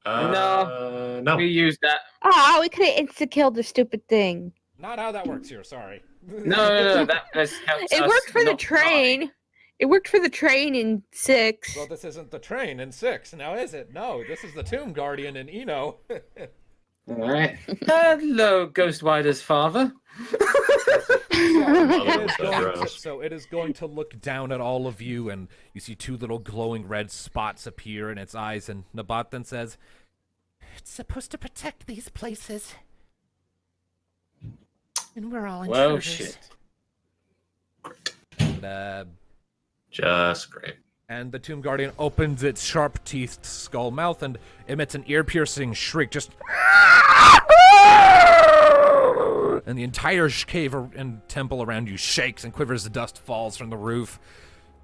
No. We used that. Oh, we could have insta-killed the stupid thing. Not how that works here, sorry. No. That helps It us worked for the not train. die. It worked for the train in 6. Well, this isn't the train in 6, now is it? No, this is the Tomb Guardian in Eno. Alright. Hello, Ghost Rider's father. So it is going to look down at all of you, and you see 2 little glowing red spots appear in its eyes, and Nabat then says, "It's supposed to protect these places. And we're all intruders." Well, shit. And, Just great. and the Tomb Guardian opens its sharp-teethed skull mouth and emits an ear-piercing shriek, just... And the entire cave and temple around you shakes and quivers. The dust falls from the roof.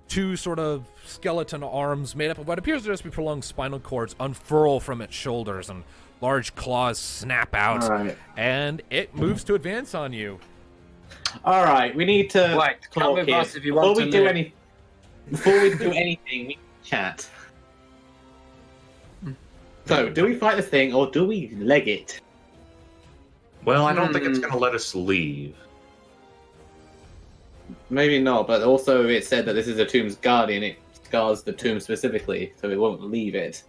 2 sort of skeleton arms made up of what appears to just be prolonged spinal cords unfurl from its shoulders, and large claws snap out. Alright. And it moves to advance on you. Alright, we need to Right, come talk with here. us if you want to live. Before we do anything, we need to chat. So, do we fight the thing, or do we leg it? Well, I don't think it's going to let us leave. Maybe not, but also it said that this is a tomb's guardian. It scars the tomb specifically, so it won't leave it.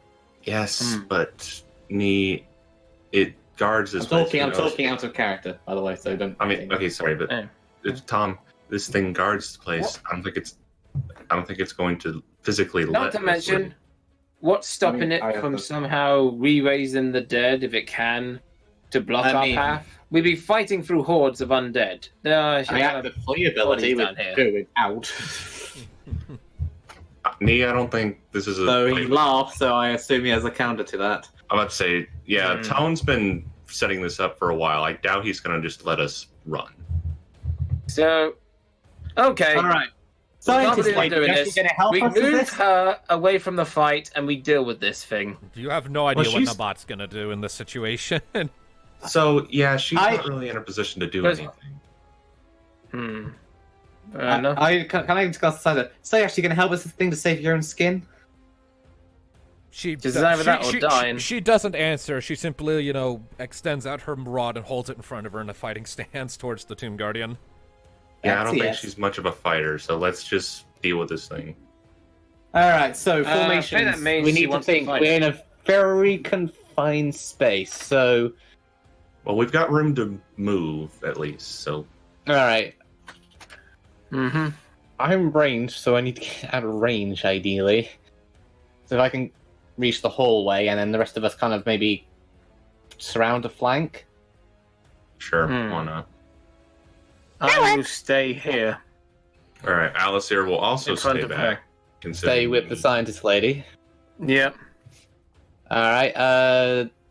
Yes, but it guards this place. I'm talking out of character, by the way, so don't... I mean, okay, sorry, but Tom, this thing guards the place. I don't think it's going to physically Not let to us mention, leave. what's stopping I it have from to- somehow re-raising the dead if it can to block our path? We'd be fighting through hordes of undead. I have the flee ability bodies down with here. do it out. I don't think this is a... So he laughs, so I assume he has a counter to that. I'm about to say, yeah, Tone's been setting this up for a while. I doubt he's going to just let us run. So, okay. All right. Scientist Scientist lady, doing you actually this. gonna help We us with move this? her away from the fight and we deal with this thing. You have no idea what she's- Nabat's gonna do in this situation. So, yeah, she's not really in a position to do There's- anything. Enough. Can I discuss the side? So you're actually going to help us with the thing to save your own skin? She Just either that or dying. She doesn't answer. She simply, extends out her rod and holds it in front of her in a fighting stance towards the Tomb Guardian. Yeah, I don't think yes. she's much of a fighter, so let's just deal with this thing. Alright, so that formations. means We she need to wants to think. fight. We're in a very confined space, so... Well, we've got room to move, at least, so... Alright. Mm-hmm. I'm ranged, so I need to get out of range, ideally. So if I can reach the hallway, and then the rest of us kind of maybe surround a flank. Sure, Hmm. why not? I will stay here Alright, Alice here will also in front stay of back. her. Stay with the scientist lady. Yep. Alright,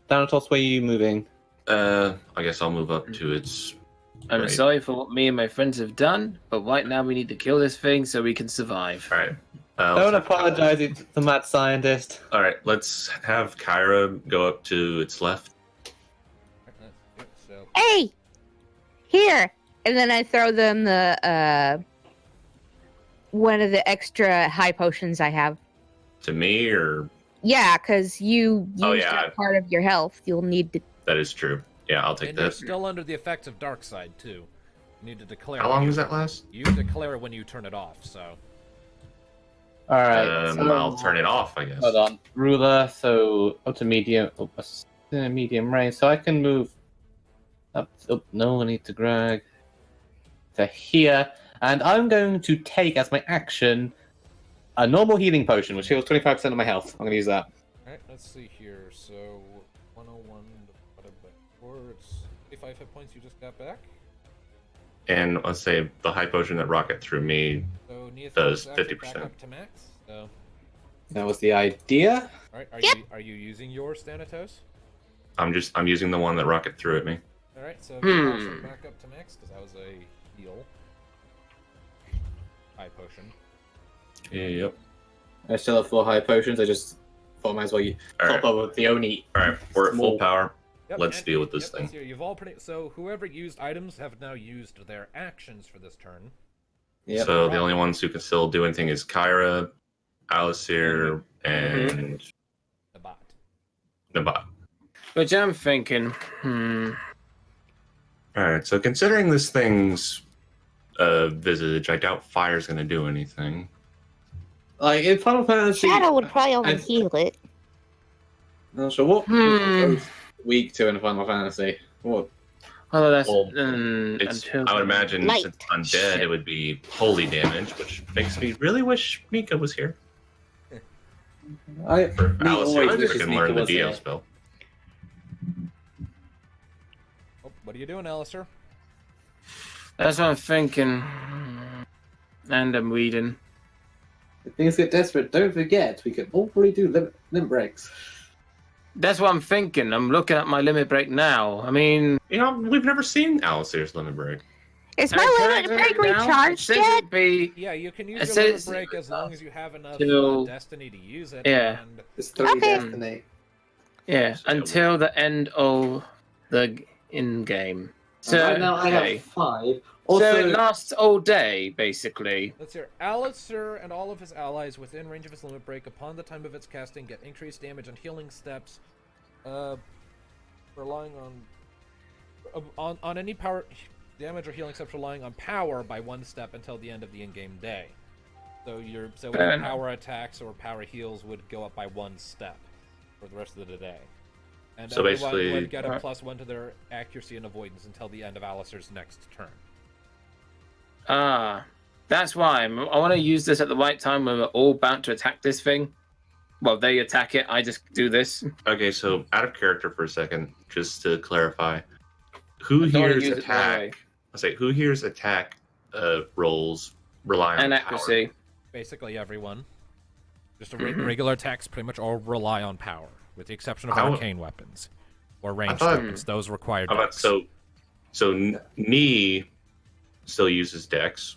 Thanatos, where are you moving? I guess I'll move up to its... I'm Right. sorry for what me and my friends have done, but right now we need to kill this thing so we can survive. Alright. Don't apologize to the mad scientist. Alright, let's have Kyra go up to its left. So, Hey! Here! And then I throw them the, one of the extra high potions I have. To me, or... Yeah, because you used Oh, yeah. up part of your health. You'll need to... That is true. Yeah, I'll take and you're that. still under the effects of dark side too. You need to declare. How long does that last? You declare when you turn it off. So Alright. I'll turn it off, I guess. Hold on. Ruler, so up to medium, medium range. So I can move up. Oh, no, I need to drag to here. And I'm going to take as my action a normal healing potion, which heals 25% of my health. I'm going to use that. alright, let's see here. So 101 divided by 4, it's 85 hit points you just got back. And let's say the high potion that Rocket threw me. So Neath Does is actually 50%. back up to max. So That was the idea. alright, Yep. are you using your Thanatos? I'm using the one that Rocket threw at me. Alright, so you also back up to max because that was a heal. High potion. Yep. I still have 4 high potions. I just thought I might as well Alright. top up with the only. Alright, we're at full Small. power. Yep, Let's and- deal with this yep, thing. let's hear. You've all so whoever used items have now used their actions for this turn. Yep. So the only ones who can still do anything is Kyra, Alistair, and The bot. Nabat. Which I'm thinking, Alright, so considering this thing's visage, I doubt fire's gonna do anything. Like in Final Fantasy, Shadow would probably only I- heal it. Not sure what was weak to in Final Fantasy. What? although that's Well, until I would imagine Light. since undead, it would be holy damage, which makes me really wish Mika was here. For Alistair, always so wishes he can Mika learn the was Dio here. spell. Oh, what are you doing, Alistair? That's what I'm thinking. And I'm reading. If things get desperate, don't forget we can already do limit breaks. That's what I'm thinking. I'm looking at my limit break now. I mean, You know, we've never seen Alistair's limit break. Is can I my turn limit it break now? It recharged says yet? it'd be Yeah, you can use It your says- limit break as long as you have enough Till- destiny to use it. Yeah. And It's 3 Okay. destiny. yeah So until the end of the in-game. So Right now I okay. have 5. So Also, it lasts all day, basically. let's hear. Alistair and all of his allies within range of his limit break upon the time of its casting get increased damage and healing steps, relying on any power damage or healing steps relying on power by 1 step until the end of the in-game day. So Fair any enough. power attacks or power heals would go up by 1 step for the rest of the day. And So everyone basically- would get a Alright. +1 to their accuracy and avoidance until the end of Alistair's next turn. That's why I want to use this at the right time when we're all about to attack this thing. Well, they attack it. I just do this. Okay, so out of character for a second, just to clarify, who I don't wanna here's use it that way. attack? I say who here's attack rolls rely on And power? accuracy. Basically everyone. Just regular attacks pretty much all rely on power, with the exception of How- arcane weapons or ranged thought- weapons. Those require How about dex. so Knee still uses Dex.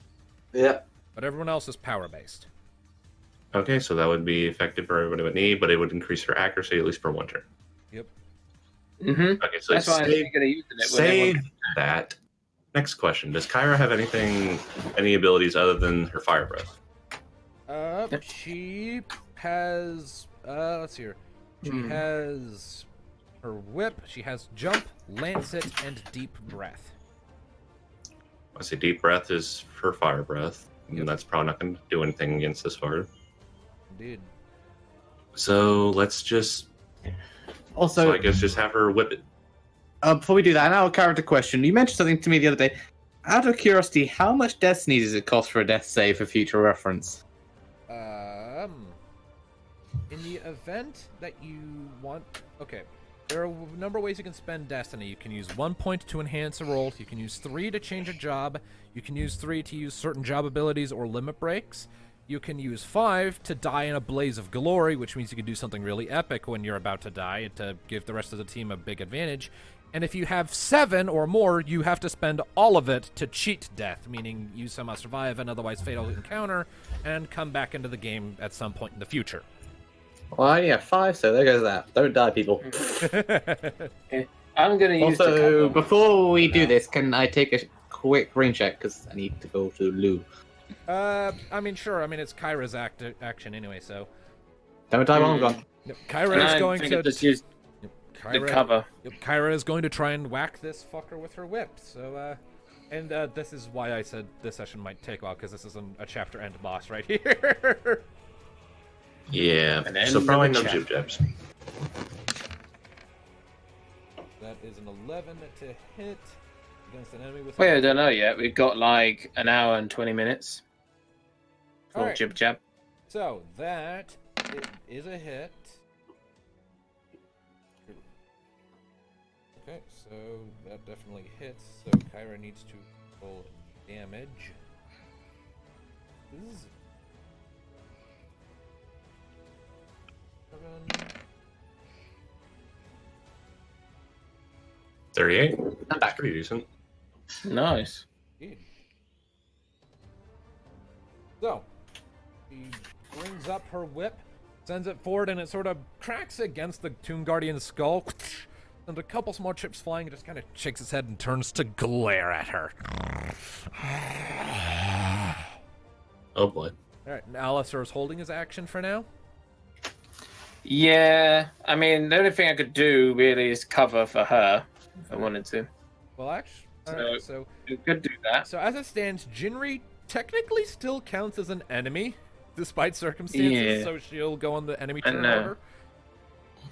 yeah. But everyone else is power based. Okay, so that would be effective for everybody but Knee, but it would increase her accuracy at least for 1 turn. Yep. Mm-hmm. Okay, so That's why I'm save, thinking of using it. When save everyone... that. Next question: does Kyra have any abilities other than her fire breath? She has let's see here. She has her whip, she has jump, lancet, and deep breath. I say deep breath is her fire breath, Yep. and that's probably not going to do anything against this fire. Indeed. So let's just. Also, So I guess just have her whip it. before we do that, now a character question. You mentioned something to me the other day. Out of curiosity, how much destiny does it cost for a death save for future reference? In the event that you want, okay, there are a number of ways you can spend destiny. You can use 1 point to enhance a roll. You can use 3 to change a job. You can use 3 to use certain job abilities or limit breaks. You can use 5 to die in a blaze of glory, which means you can do something really epic when you're about to die to give the rest of the team a big advantage. And if you have 7 or more, you have to spend all of it to cheat death, meaning you somehow survive an otherwise fatal encounter and come back into the game at some point in the future. Well, yeah, 5, so there goes that. Don't die, people. I'm going to use Also, the before we do this, can I take a quick brain check? Because I need to go to loo. I mean, sure. I mean, it's Kyra's action anyway, so. Don't die while I'm gone. Yep, Kyra is going to just use the Kyra, cover. Yep, Kyra is going to try and whack this fucker with her whip. So, and this is why I said this session might take a while, because this is a chapter end boss right here. Yeah, And then so probably the no chapter. jib jabs. That is an 11 to hit against an enemy with. Wait, I don't know yet. We've got like an hour and 20 minutes for Alright. jib jab. So that is a hit. Okay, so that definitely hits. So Kyra needs to roll damage. This is 7. 38. I'm That's back. pretty decent. Nice. Indeed. So, she brings up her whip, sends it forward, and it sort of cracks against the Tomb Guardian's skull. And a couple small chips flying, it just kind of shakes its head and turns to glare at her. Oh boy. Alright, and Alistair is holding his action for now. Yeah, I mean, the only thing I could do really is cover for her if I wanted to. Well, actually, So, alright, so you could do that. as it stands, Jinri technically still counts as an enemy, despite circumstances. Yeah. So she'll go on the enemy I turn know.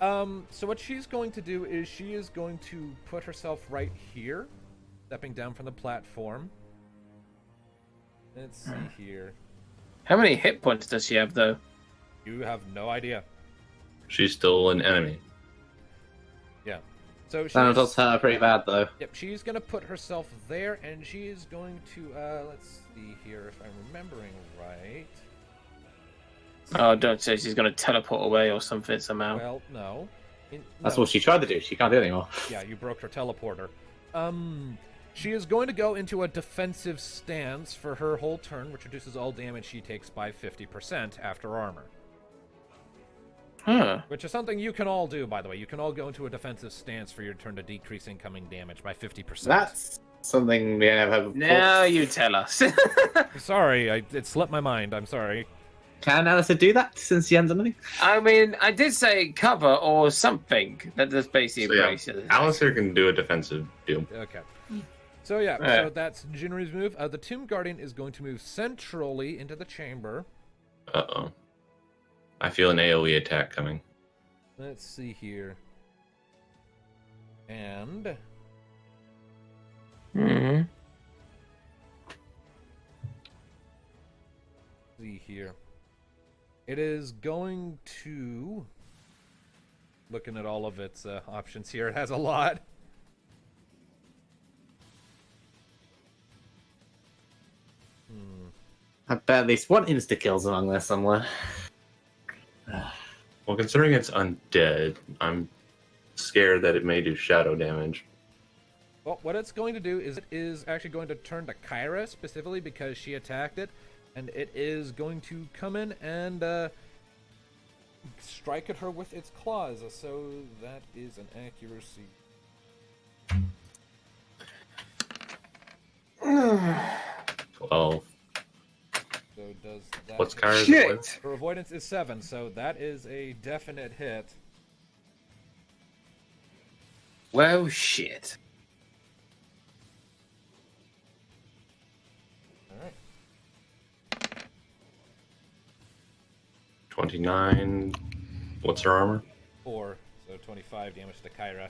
order. So what she's going to do is she is going to put herself right here, stepping down from the platform. Let's see here. How many hit points does she have, though? You have no idea. She's still an enemy. Yeah. So That she's, does hurt pretty bad, though. yep, she's gonna put herself there, and she is going to let's see here if I'm remembering right. Oh, don't say she's going to teleport away or something somehow. Well, no. That's No. what she tried to do. She can't do it anymore. Yeah, you broke her teleporter. She is going to go into a defensive stance for her whole turn, which reduces all damage she takes by 50% after armor. Huh. Which is something you can all do, by the way. You can all go into a defensive stance for your turn to decrease incoming damage by 50%. That's something we never have. Now you tell us. Sorry, it slipped my mind. I'm sorry. Can Alistair do that since she hasn't done anything? I mean, I did say cover or something. That's basically So, yeah, Alistair can do a defensive deal. Okay. So yeah, Yeah. so that's Jinri's move. The Tomb Guardian is going to move centrally into the chamber. Uh-oh. I feel an AoE attack coming. Let's see here. And Hmm. see here. It is going to, looking at all of its options here, it has a lot. I bet at least one insta kills among there somewhere. Well, considering it's undead, I'm scared that it may do shadow damage. Well, what it's going to do is it is actually going to turn to Kyra specifically because she attacked it, and it is going to come in and strike at her with its claws. So that is an accuracy. 12. So does that What's hit? Kyra's Shit! avoidance? Her avoidance is 7, so that is a definite hit. Well, shit. Alright. 29. What's her armor? 4, so 25 damage to Kyra.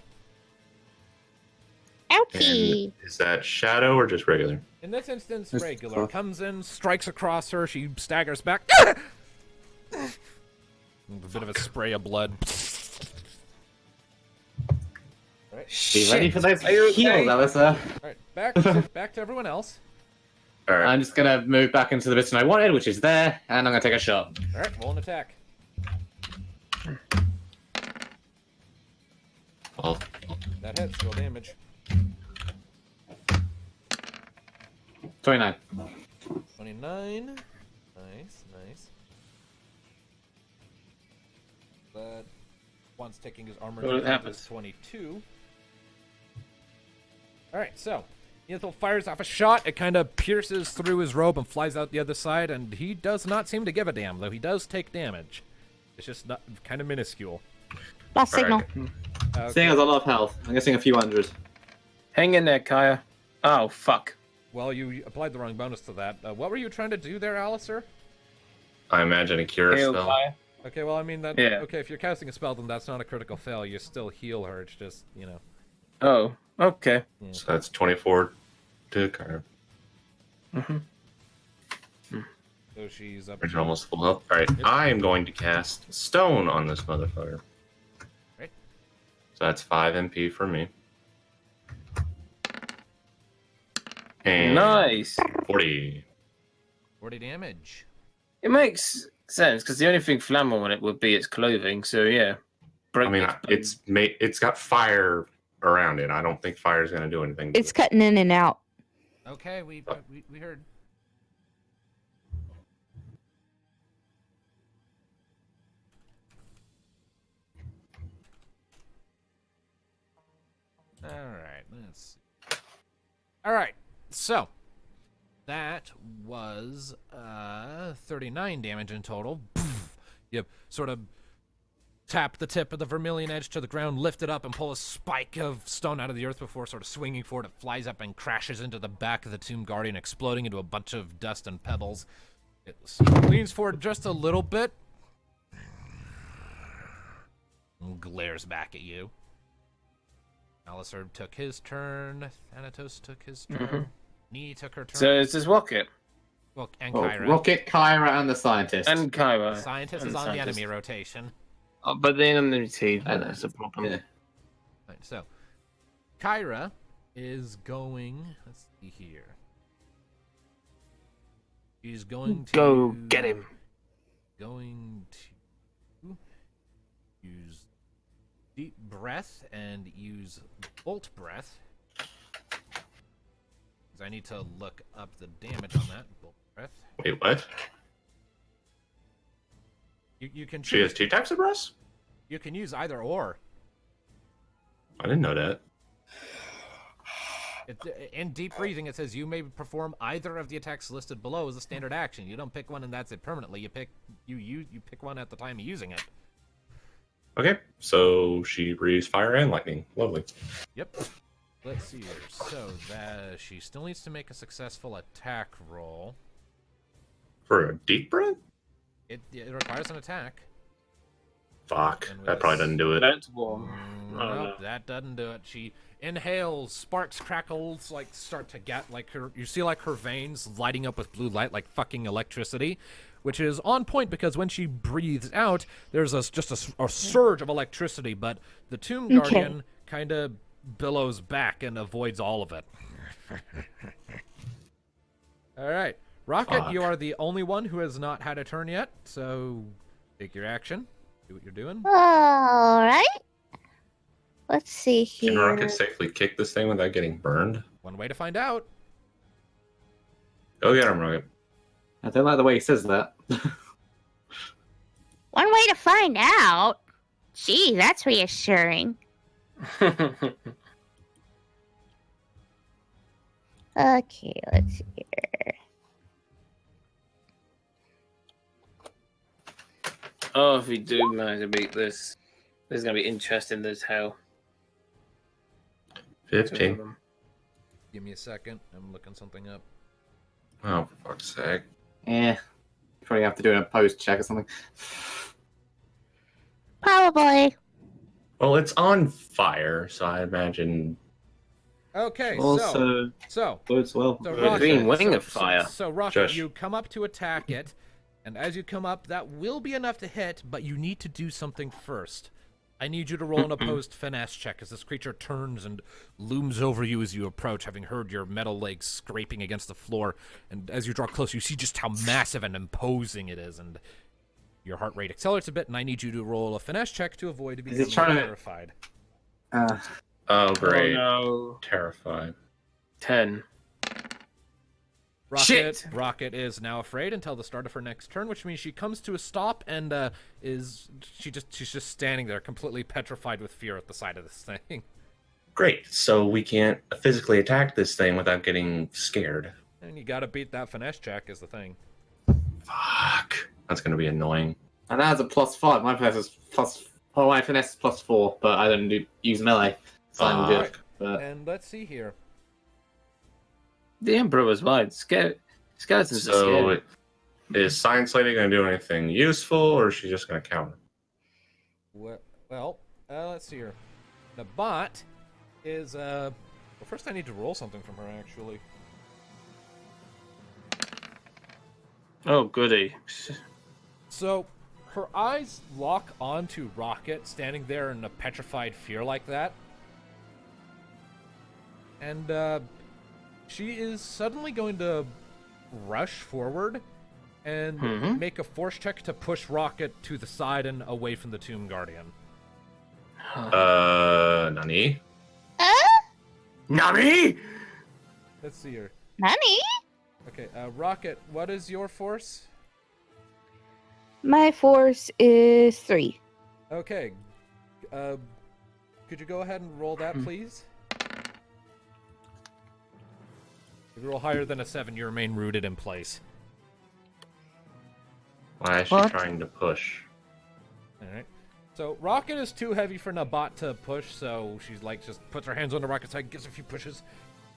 Ouchie! And is that shadow or just regular? In this instance, It's regular. tough. Comes in, strikes across her, she staggers back. A bit of a spray of blood. Be ready for those Are you heals, okay? Alistair. Alright, back to everyone else. Alright. I'm just gonna move back into the bit I wanted, which is there, and I'm gonna take a shot. Alright, roll an attack. Well, That hits, roll damage. 29. 29. Nice. But once taking his armor, What down happens? is 22. Alright, so Yethel fires off a shot. It kind of pierces through his robe and flies out the other side, and he does not seem to give a damn, though he does take damage. It's just not, kind of minuscule. Lost signal. Alright. Seeing as a lot of health, I'm guessing a few hundred. Hang in there, Kaya. Oh, fuck. Well, you applied the wrong bonus to that. What were you trying to do there, Alistair? I imagine a cure Heal, spell. Kaya. Okay, well, I mean that. Yeah. Okay, if you're casting a spell, then that's not a critical fail. You still heal her. It's just, you know. Oh, okay. So that's 24 to Kyra. So she's up. Which are almost full health. Alright, I am going to cast Stone on this motherfucker. Right. So that's 5 MP for me. And Nice. 40. 40 damage. It makes sense because the only thing flammable on it would be its clothing. So yeah, break I mean, its it's got fire around it. I don't think fire is going to do anything. to It's it. cutting in and out. Okay, we heard. All right, let's see. All right, so that was 39 damage in total. You sort of tap the tip of the vermilion edge to the ground, lift it up, and pull a spike of stone out of the earth before sort of swinging forward. It flies up and crashes into the back of the Tomb Guardian, exploding into a bunch of dust and pebbles. It leans forward just a little bit and glares back at you. Alistair took his turn. Thanatos took his turn. Nee took her turn. So it's this Rocket. Well, and Kyra. Rocket, Kyra, and the scientist. And Kyra. The scientist is on the enemy rotation. Oh, but the enemy team, that's a problem. Yeah. Right, so, Kyra is going... Let's see here. She's going to... Go get him. Going to use deep breath and use bolt breath. Because I need to look up the damage on that. Bolt breath. Wait, what? You can She has 2 types of breaths? You can use either or. I didn't know that. In deep breathing, it says you may perform either of the attacks listed below as a standard action. You don't pick one and that's it permanently. You pick one at the time of using it. Okay, so she breathes fire and lightning. Lovely. Yep. Let's see here. So that she still needs to make a successful attack roll. For a deep breath? It requires an attack. Fuck, And with that probably doesn't do it. That's warm. Nope, that doesn't do it. She inhales, sparks, crackles, like start to get like her. You see like her veins lighting up with blue light, like fucking electricity, which is on point because when she breathes out, there's just a surge of electricity. But the Tomb Guardian kind of billows back and avoids all of it. All right, Rocket, Fuck. you are the only one who has not had a turn yet, so take your action. Do what you're doing. All right. Let's see Can here. Rocket safely kick this thing without getting burned? One way to find out. Go get him, Rocket. I don't like the way he says that. One way to find out. Gee, that's reassuring. Okay, let's see here. Oh, if we do manage to beat this, this is going to be interesting as hell. 15. Give me a second. I'm looking something up. Oh, for fuck's sake. Yeah. Probably have to do a post check or something. Probably. Well, it's on fire, so I imagine... Okay, Also, so bodes well. The green wing of fire. So Rocket, Shush. you come up to attack it, and as you come up, that will be enough to hit, but you need to do something first. I need you to roll an opposed finesse check as this creature turns and looms over you as you approach, having heard your metal legs scraping against the floor. And as you draw close, you see just how massive and imposing it is, and your heart rate accelerates a bit, and I need you to roll a finesse check to avoid Is becoming it trying to- terrified. Oh, great. Oh, no. Terrified. 10. Rocket, Shit! Rocket is now afraid until the start of her next turn, which means she comes to a stop and she's just standing there, completely petrified with fear at the sight of this thing. Great, so we can't physically attack this thing without getting scared. And you gotta beat that finesse check is the thing. Fuck. That's gonna be annoying. And that has a +5. My finesse is plus. Oh, my finesse is +4, but I don't use melee. So I'm good. Fuck. But And let's see here. The Emperor was right. Skeletons are So, scary. is Science Lady gonna do anything useful, or is she just gonna counter? Well, let's see here. The bot is well, first I need to roll something from her actually. Oh, goody. So, her eyes lock onto Rocket, standing there in a petrified fear like that. And, she is suddenly going to rush forward and make a force check to push Rocket to the side and away from the Tomb Guardian. Nani? Nani? Let's see here. Nani? Okay, Rocket, what is your force? My force is 3. Okay. Could you go ahead and roll that, please? If you roll higher than a 7, you remain rooted in place. Why is she What? trying to push? Alright. So Rocket is too heavy for Nabat to push, so she's like just puts her hands on the Rocket's side, gives a few pushes,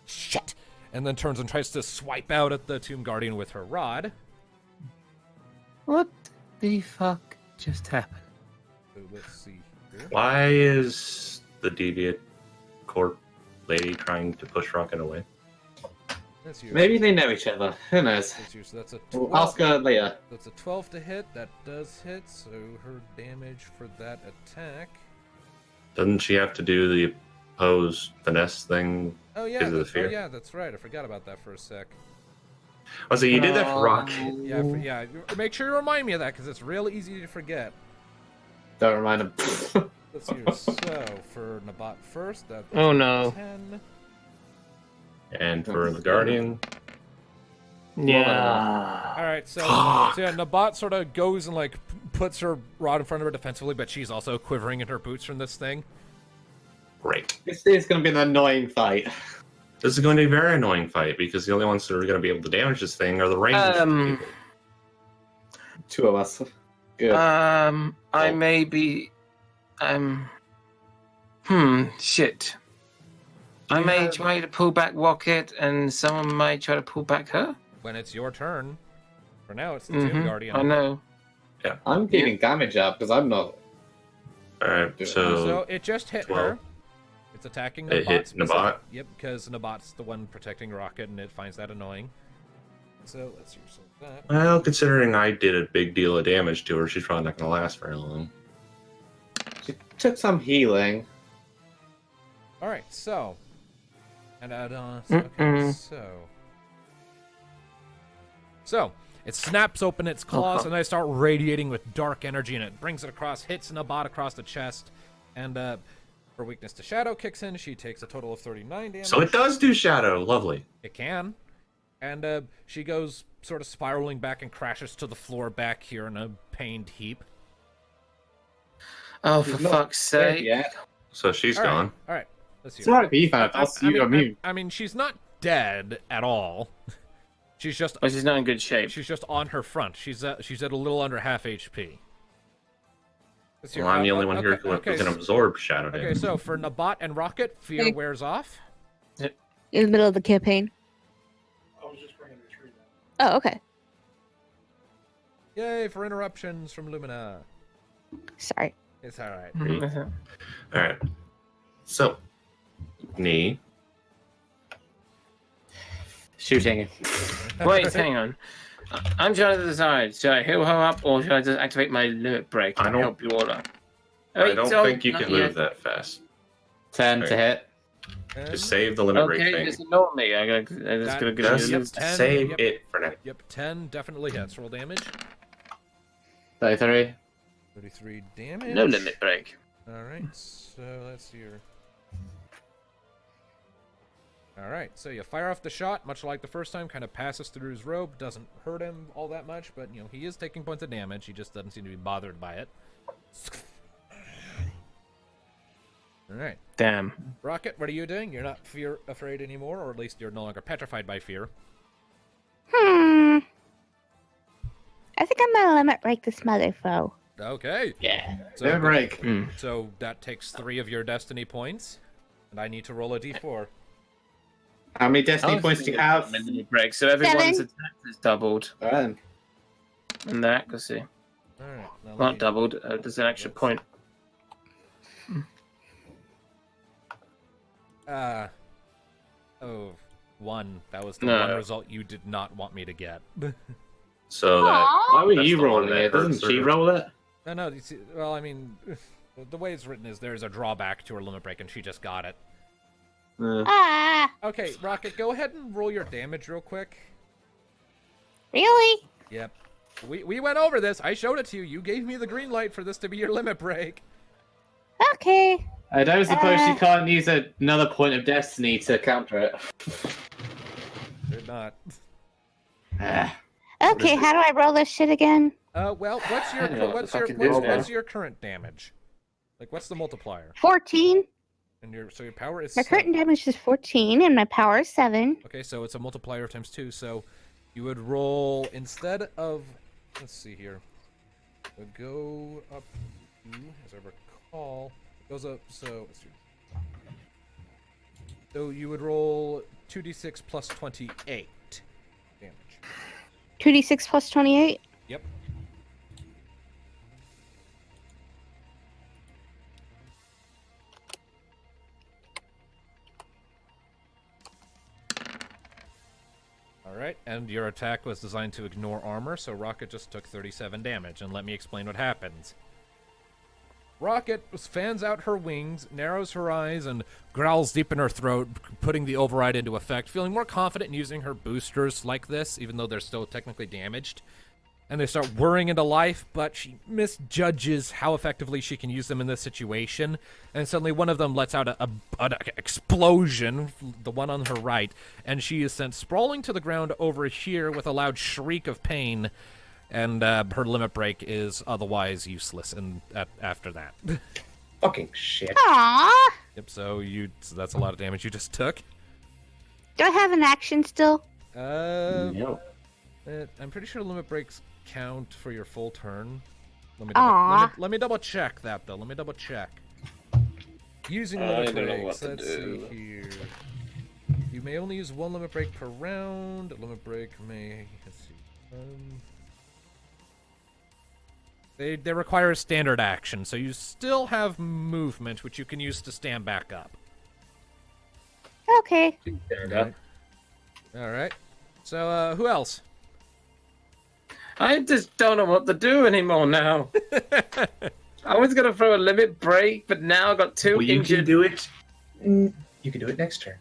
shit, and then turns and tries to swipe out at the Tomb Guardian with her rod. What the fuck just happened? So let's see here. Why is the Deviacorp lady trying to push Rocket away? That's yours. Maybe they know each other. Who knows? That's yours. So that's a We'll 12. ask her later. That's a 12 to hit. That does hit. So her damage for that attack. Doesn't she have to do the opposed finesse thing? Oh yeah. Because of the fear? Oh yeah. That's right. I forgot about that for a sec. Oh, so you did that for Rocket. Yeah. Yeah. Make sure you remind me of that because it's real easy to forget. Don't remind him. Let's see. So for Nabat first, that's Oh no. 10. And for the Guardian, Yeah. All right, so yeah, Nabat sort of goes and like puts her rod in front of her defensively, but she's also quivering in her boots from this thing. great. This is going to be an annoying fight. This is going to be a very annoying fight because the only ones that are going to be able to damage this thing are the ranged people. Two of us. Good. I may be. Shit. I may try to pull back Rocket, and someone may try to pull back her. When it's your turn, for now it's the Tomb Guardian. I know. I'm getting damage up because I'm not. Alright, So so it just hit 12. her. It's attacking It Nabat. hit Nabat? Yep, because Nabat's the one protecting Rocket, and it finds that annoying. So let's use that. well, considering I did a big deal of damage to her, she's probably not going to last very long. She took some healing. All right, so and add on. Okay, so it snaps open its claws and they start radiating with dark energy, and it brings it across, hits Nabat across the chest, and her weakness to shadow kicks in. She takes a total of 39 damage. So it does do shadow. Lovely. It can. And she goes sort of spiraling back and crashes to the floor back here in a pained heap. Oh, for fuck's sake. Yeah. So she's All right, gone. all right. Let's see. It's alright, be fine. I'll see you immune. I mean, she's not dead at all. She's just Oh, she's not in good shape. she's just on her front. She's at a little under half HP. Let's see. Well, I'm the only one here okay, who okay, can absorb shadow Okay, damage. so for Nabat and Rocket, fear Okay. wears off. In the middle of the campaign. Oh, okay. Yay for interruptions from Lumina. Sorry. It's all right. Alright. So, knee. Shooting. Wait, hang on. I'm trying to decide. Should I heal her up, or should I just activate my limit break I and don't- help you all up? I don't so- think you not can yet. move that fast. 10 to hit. Just save the limit break Okay, thing. just ignore me. I'm just gonna go Just Yep, use 10, save yep. it for now. Yep, 10 definitely hits. Roll damage. 33. 33 damage. no limit break. All right, so that's your. All right, so you fire off the shot, much like the first time, kind of passes through his robe, doesn't hurt him all that much, but you know he is taking points of damage. He just doesn't seem to be bothered by it. All right, Damn. Rocket, what are you doing? You're not afraid anymore, or at least you're no longer petrified by fear. I think I'm gonna limit break this motherfucker. Okay, Yeah. so, No break. so that takes 3 of your destiny points, and I need to roll a d4. How many destiny points do you have? Limit break. So everyone's 7. attack is doubled. Alright. And that, let's see. All right, now let Not me- doubled. There's an extra point. Oh, 1. That was the No. one result you did not want me to get. So that Why were That's you the one rolling that it? hurts Doesn't she her. roll it? No, you see, well, I mean, the way it's written is there's a drawback to her limit break, and she just got it. Ah, Okay, Rocket, go ahead and roll your damage real quick. really? Yep. We went over this. I showed it to you. You gave me the green light for this to be your limit break. Okay. I don't suppose she can't use another point of destiny to counter it. Did not. Ah. Okay, how do I roll this shit again? Well, what's I don't know what the fuck it is what's now. your current damage? Like, what's the multiplier? 14. And your power is My 7. current damage is 14, and my power is 7. Okay, so it's a multiplier times 2. So you would roll instead of, let's see here, would go up as I recall, it goes up. So let's see. So you would roll 2d6 plus 28 damage. 2d6 plus 28? Yep. Alright, and your attack was designed to ignore armor, so Rocket just took 37 damage, and let me explain what happens. Rocket fans out her wings, narrows her eyes, and growls deep in her throat, putting the override into effect, feeling more confident in using her boosters like this, even though they're still technically damaged. And they start whirring into life, but she misjudges how effectively she can use them in this situation. And suddenly one of them lets out an explosion, the one on her right, and she is sent sprawling to the ground over here with a loud shriek of pain. And her limit break is otherwise useless. And after that, Fucking shit. Aww. yep. So that's a lot of damage you just took. Do I have an action still? No. I'm pretty sure limit breaks count for your full turn. Aw. Let me double check that though. Let me double check. Using I limit don't know breaks. what to Let's do. see here. You may only use one limit break per round. A limit break may. Let's see. They require a standard action, so you still have movement, which you can use to stand back up. Okay. All right. So who else? I just don't know what to do anymore now. I was gonna throw a limit break, but now I got two Well, you injured. can do it. You can do it next turn.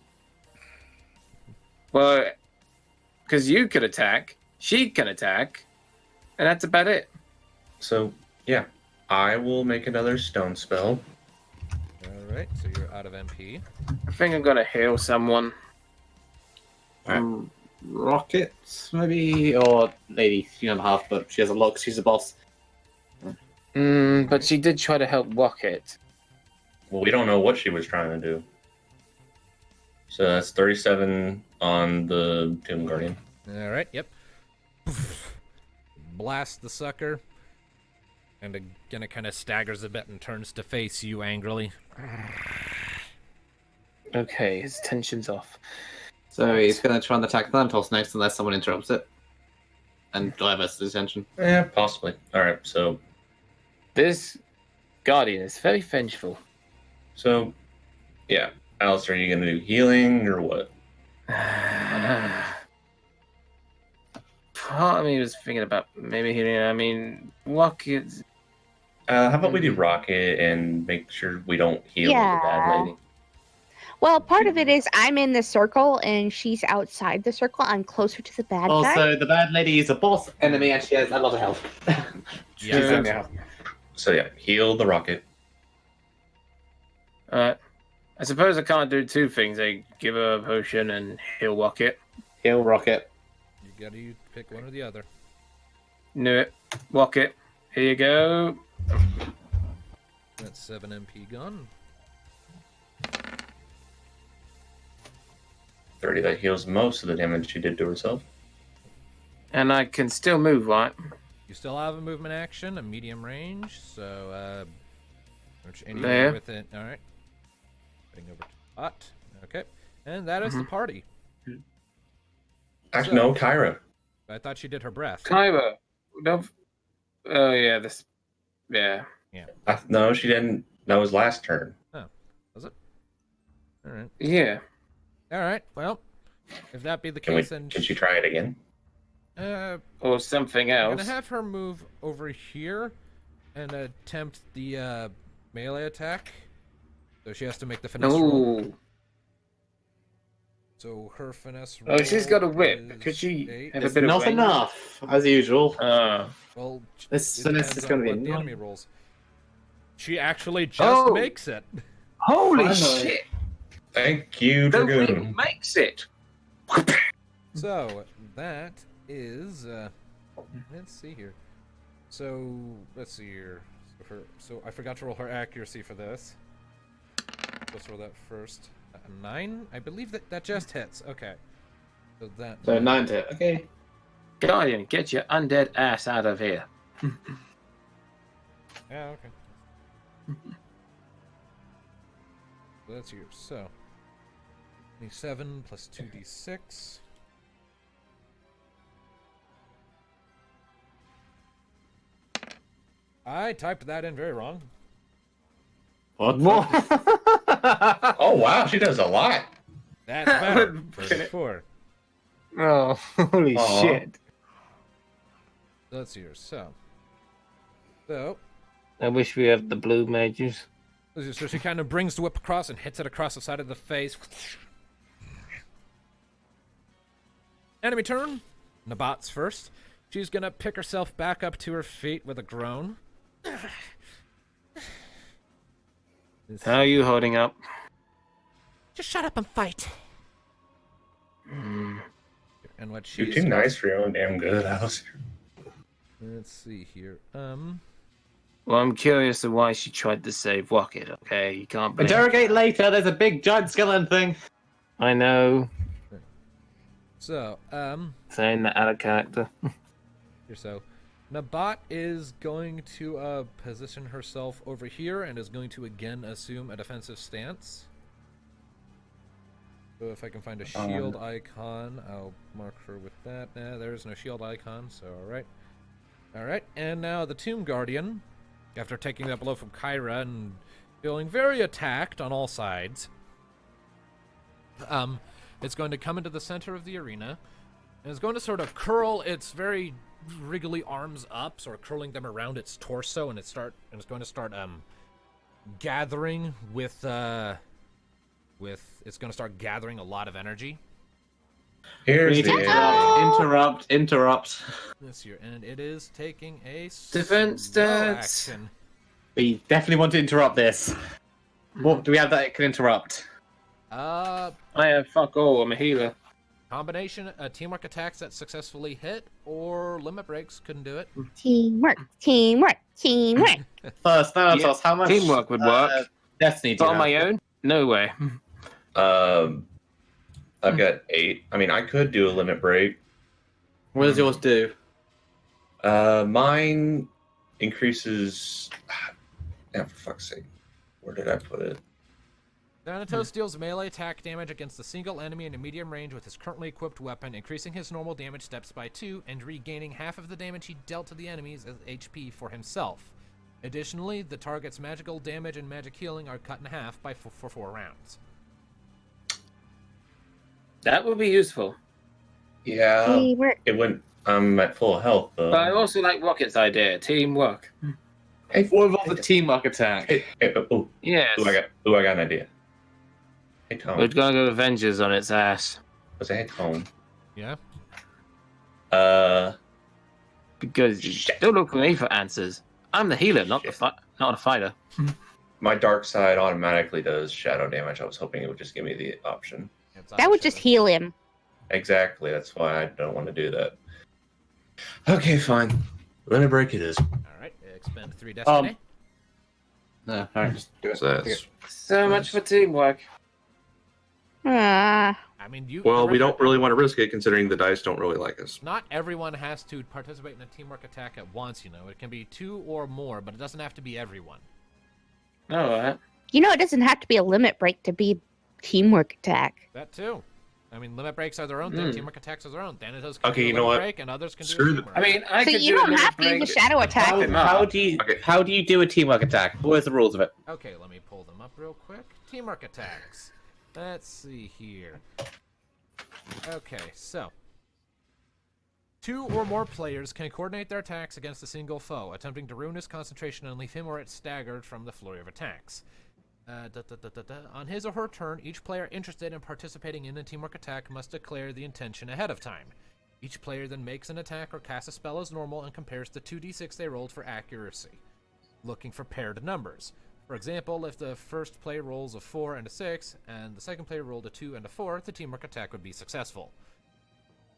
Well, because you could attack, she can attack, and that's about it. So, yeah. I will make another stone spell. All right. So you're out of MP. I think I'm gonna heal someone. Rockets, maybe? Or Lady 3.5, but she has a lot 'cause she's a boss. But she did try to help Rocket. Well, we don't know what she was trying to do. So that's 37 on the Tomb Guardian. All right. Yep. Blast the sucker. And again, it kind of staggers a bit and turns to face you angrily. Okay, his tension's off. So he's going to try and attack Thanatos next unless someone interrupts it. And divert his attention. Yeah, possibly. All right, so This Guardian is very vengeful. yeah. Alistair, are you going to do healing or what? Part of me was thinking about maybe healing. I mean, Rocket. How about we do Rocket and make sure we don't heal the bad Yeah. lady? Well, part of it is I'm in the circle and she's outside the circle. I'm closer to the bad guy. Also, the bad lady is a boss enemy and she has a lot of health. Yeah. So yeah, heal the Rocket. I suppose I can't do two things. I give her a potion and heal Rocket. Heal Rocket. You gotta pick one or the other. Knew it. Rocket. Here you go. That's 7 MP gone. 30, that heals most of the damage she did to herself. And I can still move, right? You still have a movement action, a medium range, so There. anywhere with it. All right. Heading over to Hot. Okay, and that is the party. Actually, no, Kyra. I thought she did her breath. Kyra. No. Oh, yeah, this. Yeah. No, she didn't. That was last turn. Was it? All right. Yeah. All right. Well, if that be the Can case, then she try it again? Or something I'm else. gonna have her move over here and attempt the melee attack. So she has to make the finesse roll. Ooh. So her finesse roll. Oh, she's got a whip. is Could she 8. have a It's bit of not range? enough, as usual. Well, This it finesse depends is on going to what be the annoying. enemy rolls. She actually just Oh! makes it. Holy Finally. shit! Thank you, The Dragoon. wind makes it. So that is. Let's see here. So let's see here. So I forgot to roll her accuracy for this. Let's roll that first. A 9, I believe that just hits. Okay. So that. So 9 to hit. Okay. Guardian, get your undead ass out of here. Yeah. Okay. That's yours. So 27 plus 2d6. I typed that in very wrong. What? Oh wow, she does a lot. That's better. 34. Oh, holy Aw. shit. That's yours. So I wish we have the blue mages. she kind of brings the whip across and hits it across the side of the face. Enemy turn. Nabat's first. She's gonna pick herself back up to her feet with a groan. How are you holding up? Just shut up and fight. And what You're she's too nice for your own damn good, Alice. Let's see here. Well, I'm curious of why she tried to save Rocket, okay? You can't blame Interrogate later. There's a big giant skeleton thing. I know. So, Saying that out of character. here so. Nabat is going to position herself over here and is going to again assume a defensive stance. So if I can find a shield icon, I'll mark her with that. Nah, there's no shield icon, so alright. Alright, and now the Tomb Guardian, after taking that blow from Kyra and feeling very attacked on all sides, it's going to come into the center of the arena, and it's going to sort of curl its very wriggly arms up, sort of curling them around its torso, and it's going to start gathering with it's going to start gathering a lot of energy. Here's the Interrupt. This year, and it is taking a Defense slow stats. action. We definitely want to interrupt this. What do we have that can interrupt? I have fuck all. I'm a healer. Combination teamwork attacks that successfully hit, or limit breaks couldn't do it. Teamwork. First, Thanatos, how much Teamwork would work. Destiny do But you on have? my own? No way. I've got 8. I mean, I could do a limit break. What does yours do? Mine increases. Yeah, for fuck's sake. Where did I put it? Thanatos deals melee attack damage against a single enemy in a medium range with his currently equipped weapon, increasing his normal damage steps by 2 and regaining half of the damage he dealt to the enemies as HP for himself. Additionally, the target's magical damage and magic healing are cut in half for 4 rounds. That would be useful. Yeah, Teamwork. it went. I'm at full health though. But I also like Rocket's idea. Teamwork. Hey, What about the teamwork attack? Yes. I got an idea. Hey Tom, We're gonna go Avengers on its ass. was I Tom? Yeah? Because don't look for me for answers. I'm the healer, not a fighter. My dark side automatically does shadow damage. I was hoping it would just give me the option. That would just heal him. Exactly. That's why I don't want to do that. Okay, fine. Limit break it is. Alright, expend 3 destiny. No, alright, just do it. So that's So much for teamwork. Ah. I mean, you. Well, we don't really want to risk it considering the dice don't really like us. Not everyone has to participate in a teamwork attack at once, you know. It can be 2 or more, but it doesn't have to be everyone. Alright. You know, it doesn't have to be a limit break to be teamwork attack. That too. I mean, limit breaks are their own thing. Teamwork attacks are their own. Thanatos can Okay, do a you know limit what? break, and others can do Screw a the- teamwork. I mean, I So could you do a don't limit have to break. use a shadow attack. How do you do a teamwork attack? What is the rules of it? Okay, let me pull them up real quick. Teamwork attacks. Let's see here. Okay, so 2 or more players can coordinate their attacks against a single foe, attempting to ruin his concentration and leave him or it staggered from the flurry of attacks. On his or her turn, each player interested in participating in a teamwork attack must declare the intention ahead of time. Each player then makes an attack or casts a spell as normal and compares the 2d6 they rolled for accuracy, looking for paired numbers. For example, if the first player rolls a 4 and a 6, and the second player rolled a 2 and a 4, the teamwork attack would be successful.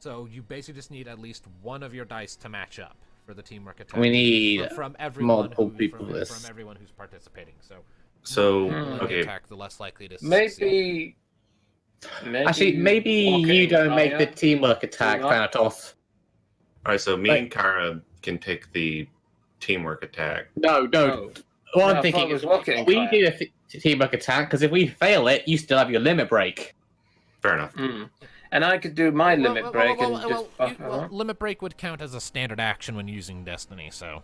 So you basically just need at least one of your dice to match up for the teamwork attack. We need from everyone multiple people from, for this. from everyone who's participating. So, the okay. attack, the less likely to succeed. Maybe. Actually, maybe you don't make the teamwork attack, Teamwork. Thanatos. Alright, so me and Kara can take the teamwork attack. No. Oh. What No, I I'm thought thinking it is was Rocket and we Kaya. do teamwork attack, because if we fail it, you still have your limit break. Fair enough. And I could do my limit break and just buff her. limit break would count as a standard action when using Destiny, so.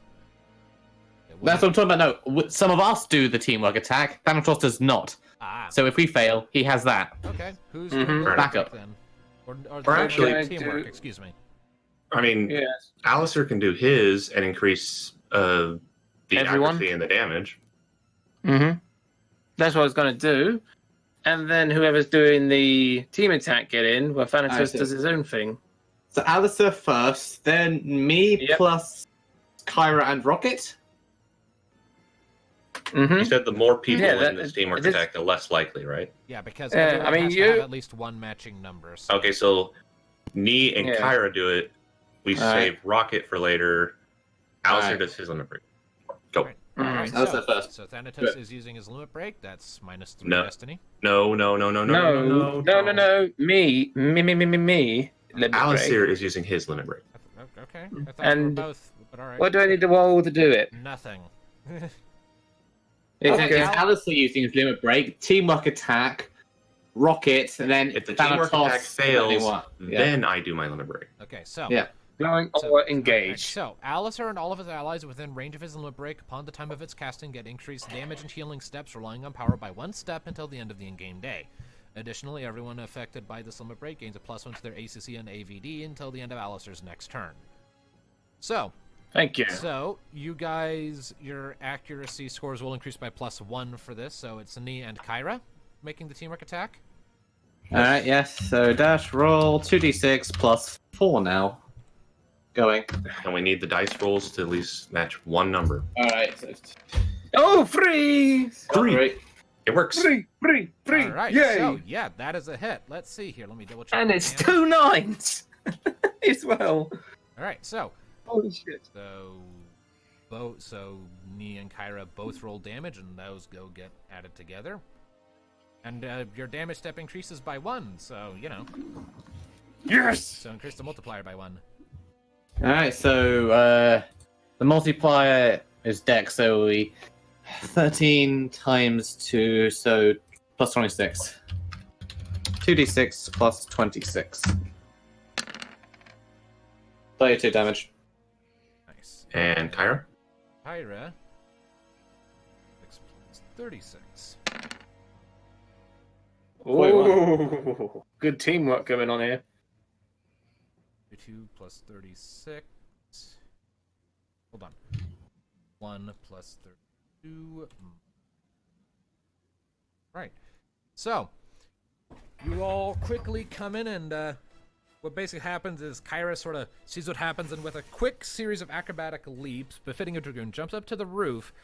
That's what I'm talking about. No, some of us do the teamwork attack. Thanatos does not. So if we fail, he has that. Okay. Who's backup then? Or actually, teamwork. Excuse me. I mean, Alistair can do his and increase the accuracy and the damage. That's what I was going to do. And then whoever's doing the team attack get in, where Thanatos does his own thing. So Alistair first, then me plus Kyra and Rocket. You said the more people in this teamwork attack, the less likely, right? Yeah, because everyone has to have at least one matching number. So. Okay, so me and Kyra do it. We save Rocket for later. Alistair does his limit break. Go. Alright, so Thanatos is using his limit break. That's -3 Destiny. No. Me. Limit Alistair break. is using his limit break. Okay. I thought we were both, but alright. What do I need to roll to do it? Nothing. Okay. Alistair using his limit break, teamwork attack, Rocket, and then if the teamwork attack fails, then I do my limit break. Okay, so Going or engage. So, Alistair and all of his allies within range of his limit break upon the time of its casting get increased damage and healing steps, relying on power by 1 step until the end of the in-game day. Additionally, everyone affected by this limit break gains a +1 to their ACC and AVD until the end of Alistair's next turn. So, thank you. So, you guys, your accuracy scores will increase by +1 for this, so it's Ni and Kyra making the teamwork attack. Alright, yes, so dash roll 2d6 plus 4 now. Going. And we need the dice rolls to at least match one number. Alright. Oh, free! It works. Free! Alright, Yay! so, yeah, that is a hit. Let's see here, let me double check. And it's 2 9s as well. Alright, so. Holy shit. So Ni and Kyra both roll damage, and those get added together. And your damage step increases by 1, so, you know. Yes! So increase the multiplier by 1. Alright, so the multiplier is dex, so we 13 times 2, so plus 26. 2d6 plus 26. 32 damage. Nice. And Kyra? Kyra. 6 plus 36. Oh, good teamwork going on here. 2 plus 36. Hold on. 1 plus 32. Right. So, you all quickly come in, and what basically happens is Kyra sort of sees what happens, and with a quick series of acrobatic leaps, befitting a dragoon, jumps up to the roof,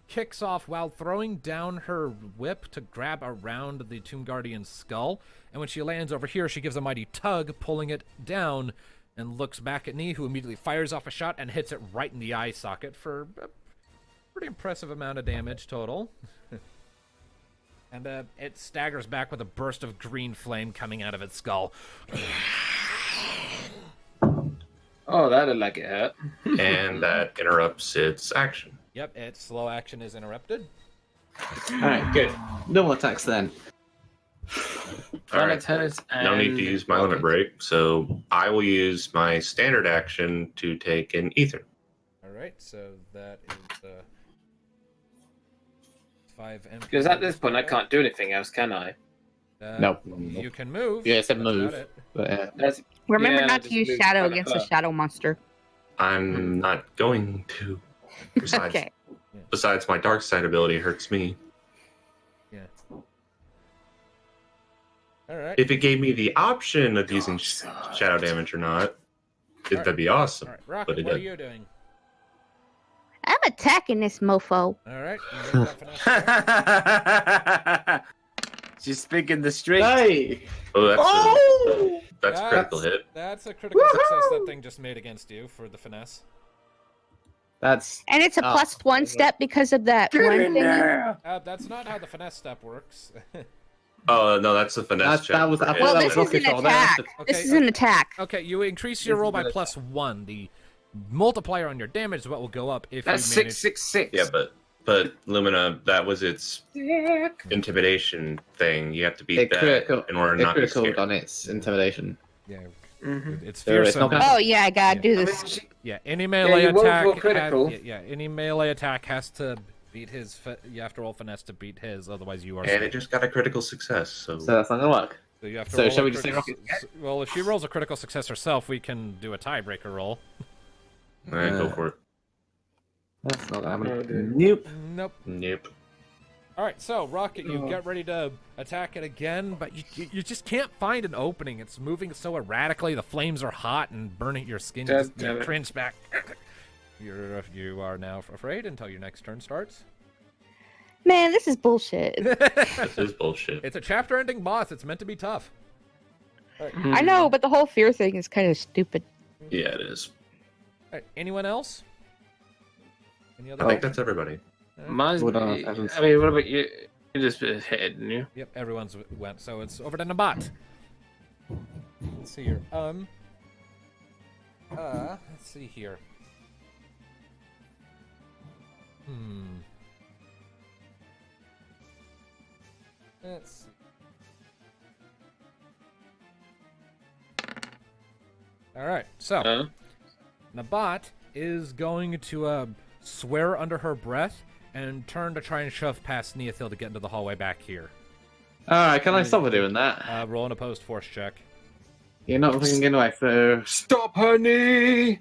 kicks off while throwing down her whip to grab around the Tomb Guardian's skull, and when she lands over here, she gives a mighty tug, pulling it down, and looks back at Ni, who immediately fires off a shot and hits it right in the eye socket for a pretty impressive amount of damage total. And it staggers back with a burst of green flame coming out of its skull. Oh, that looked like it hurt. And that interrupts its action. Yep, its slow action is interrupted. Alright, good. Normal attacks then. All right. No need to use my limit break, so I will use my standard action to take an ether. Alright, so that is 5 MP. Because at this point, I can't do anything else, can I? Nope. You can move. Yeah, it said That's move. about it. But, Remember not just to use move shadow kind of against a up. shadow monster. I'm not going to. Besides, Okay. besides my dark side ability hurts me. Yeah. Alright. If it gave me the option of using shadow damage or not, that'd be awesome. Alright, Rocket, but it what are doesn't. you doing? I'm attacking this mofo. Alright. you make that finesse check. She's speaking the street. hey! Oh, that's a critical hit. That's a critical success that thing just made against you for the finesse. That's And it's a Oh. +1 step because of that Get one in thing. there! That's not how the finesse step works. Oh no, that's a finesse check. that was. I for thought hit. Well, that this was is an rocket roll. That's attack. the- This is an attack. Okay, you increase your roll by +1. The multiplier on your damage is what will go up if That's you manage. 666. Yeah, but But Lumina, that was its intimidation thing. You have to beat It that in order not to be critical scared. on its intimidation. Yeah, it's So it's fearsome. not Oh yeah, I gotta do I this. mean, Yeah, any melee you roll attack. for critical. Any melee attack has to beat his. You have to roll finesse to beat his, otherwise you are. And it just got a critical success. So So that's not gonna work. So you have to So roll shall a we just say critical- Rocket? Well, if she rolls a critical success herself, we can do a tiebreaker roll. all right, go for it. That's not gonna Oh, happen. dude. Nope. Nope. Nope. All right, so Rocket, you get ready to attack it again, but you just can't find an opening. It's moving so erratically. The flames are hot and burning your skin. You just Damn it. cringe back. You are now afraid until your next turn starts. Man, this is bullshit. This is bullshit. It's a chapter-ending boss. It's meant to be tough. I know, but the whole fear thing is kind of stupid. Yeah, it is. All right, anyone else? Any I other? think that's everybody. Mine's. Hold on, I I haven't- mean, what about you? You just hit it, didn't you? Yep, everyone's went. So it's over to Nabat. Let's see here. Let's see here. Let's see. All right, so Nabat is going to swear under her breath and turn to try and shove past Neothil to get into the hallway back here. Alright, can I stop her doing that? Roll an opposed force check. You're not fucking getting away, so... Stop her knee!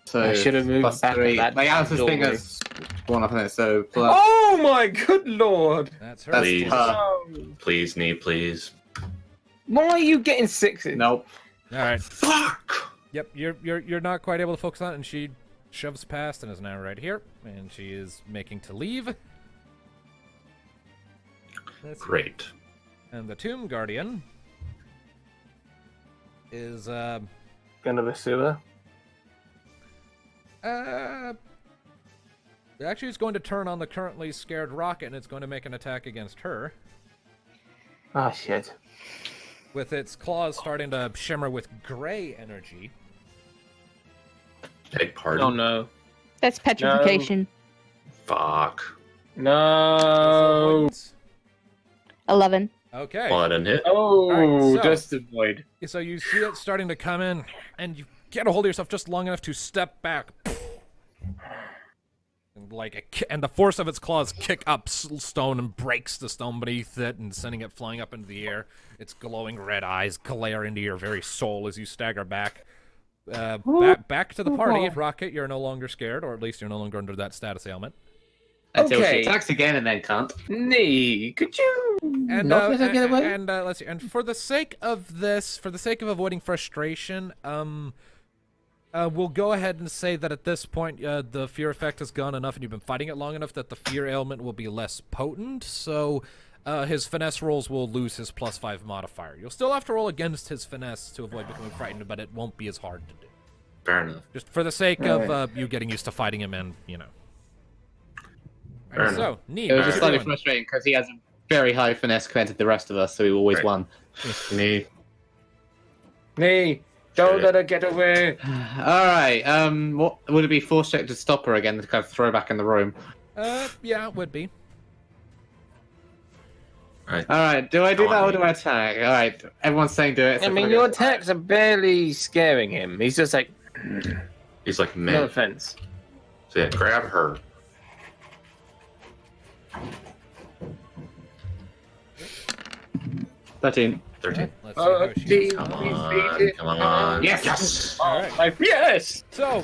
So I should have moved plus back three. that Like Alice's doorway. thing has gone up in it, so plus... Oh my good lord! That's her. That's Please. her. Please, knee, please. Why are you getting sixes? Nope. All right. Fuck! Yep, you're not quite able to focus on it, and she shoves past and is now right here, and she is making to leave. Let's see. Great. And the Tomb Guardian is Gonna pursue her. actually it's going to turn on the currently scared Rocket, and it's going to make an attack against her Oh shit. with its claws starting to shimmer with gray energy. Beg pardon. Oh no. That's petrification. Fuck. No. 11. Okay. Well, I didn't hit. Oh, Alright, so- just avoid. So you see it starting to come in, and you get a hold of yourself just long enough to step back. And and the force of its claws kick up stone and breaks the stone beneath it, and sending it flying up into the air. Its glowing red eyes glare into your very soul as you stagger back. Back to the party, Rocket. You're no longer scared, or at least you're no longer under that status ailment. Until Okay. she attacks again and then can't. Knee, could you And not let her get away? let's see. And for the sake of this, for the sake of avoiding frustration, we'll go ahead and say that at this point, the fear effect has gone enough, and you've been fighting it long enough that the fear ailment will be less potent. So, his finesse rolls will lose his +5 modifier. You'll still have to roll against his finesse to avoid becoming frightened, but it won't be as hard to do. Fair enough. Just for the sake of you getting used to fighting him, and you know. Fair Alright, enough. so, Neat, It was what just you slightly doing? frustrating because he has a very high finesse compared to the rest of us, so he always Right. won. Knee. Knee, don't Shit. let her get away. Alright, what would it be force check to stop her again to kind of throw back in the room? Yeah, it would be. Alright, do I do that or do I attack? Alright, everyone's saying do it. so I mean, fuck your it. attacks are barely scaring him. He's just like, He's like, no man. offense. So yeah, grab her. Thirteen. 13. Let's see how she geez. Come on. Come on. Yes! Yes! All right. Like, yes. So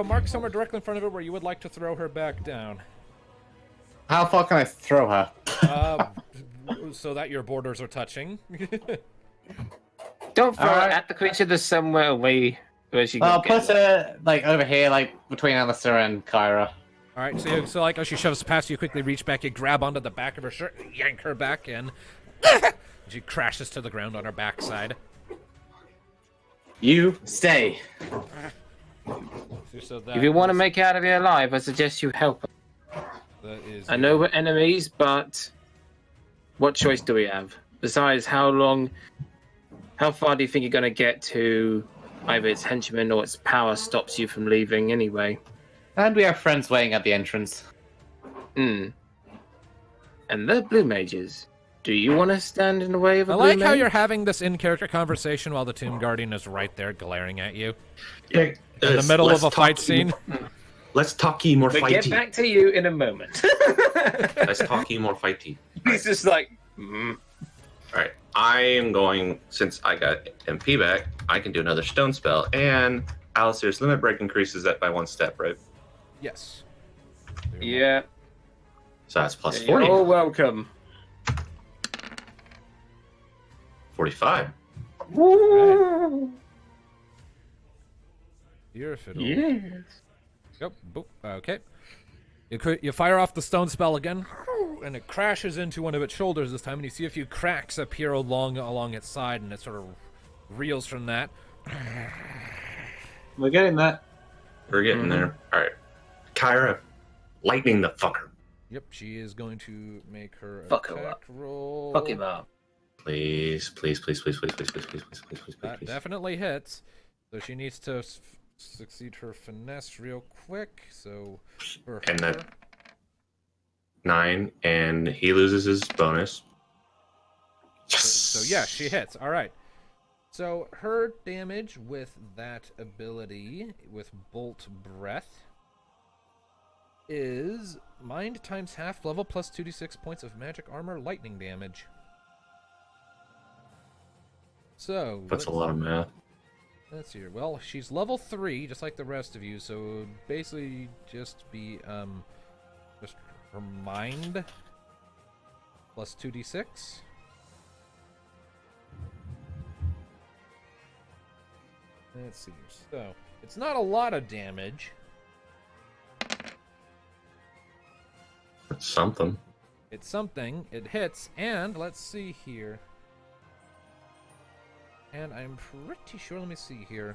mark somewhere directly in front of her where you would like to throw her back down, How far can I throw her? so that your borders are touching. Don't throw Alright. it at the creature. There's somewhere away where she I'll can put get. her, like, over here, like, between Alistair and Kyra. All right, so like as she shoves past you, quickly reach back, you grab onto the back of her shirt, yank her back in. She crashes to the ground on her backside. You stay. So that If you want to is- make it out of here alive, I suggest you help her. that is I know we're enemies, but what choice do we have? Besides, how far do you think you're going to get to either its henchmen or its power stops you from leaving anyway? And we have friends waiting at the entrance. And they're blue mages. Do you want to stand in the way of a I blue like how mage? you're having this in-character conversation while the Tomb Guardian is right there glaring at you. Yeah, In the middle of a fight scene. Let's talky more We'll get fighty. back to you in a moment. Let's talky more fighty. He's just like, All right, I am going, since I got MP back, I can do another stone spell, and Alistair's limit break increases that by 1 step, right? Yes. yeah, So that's plus you're 40. all welcome. 45. Woo! Your fiddle. Yes. Yep. Boop. Okay. You fire off the stone spell again, and it crashes into one of its shoulders this time, and you see a few cracks appear along its side, and it sort of reels from that. We're getting that. We're getting there. All right. Kyra, lightning the fucker. Yep, she is going to make her Fuck her attack up. roll. Fuck him up. Please, please, please, please, please, please, please, please, please, please, please, That please. definitely hits. So she needs to succeed her finesse real quick. So for And her, that 9, and he loses his bonus. Yes. so yeah, she hits. All right. So her damage with that ability, with Bolt Breath, is mind times half level plus 2d6 points of magic armor lightning damage. So That's a lot of math. let's see here. Well, she's level 3, just like the rest of you, so basically just be just her mind plus 2d6. Let's see here. So it's not a lot of damage. That's something. It's something. It hits, and let's see here. And I'm pretty sure, let me see here.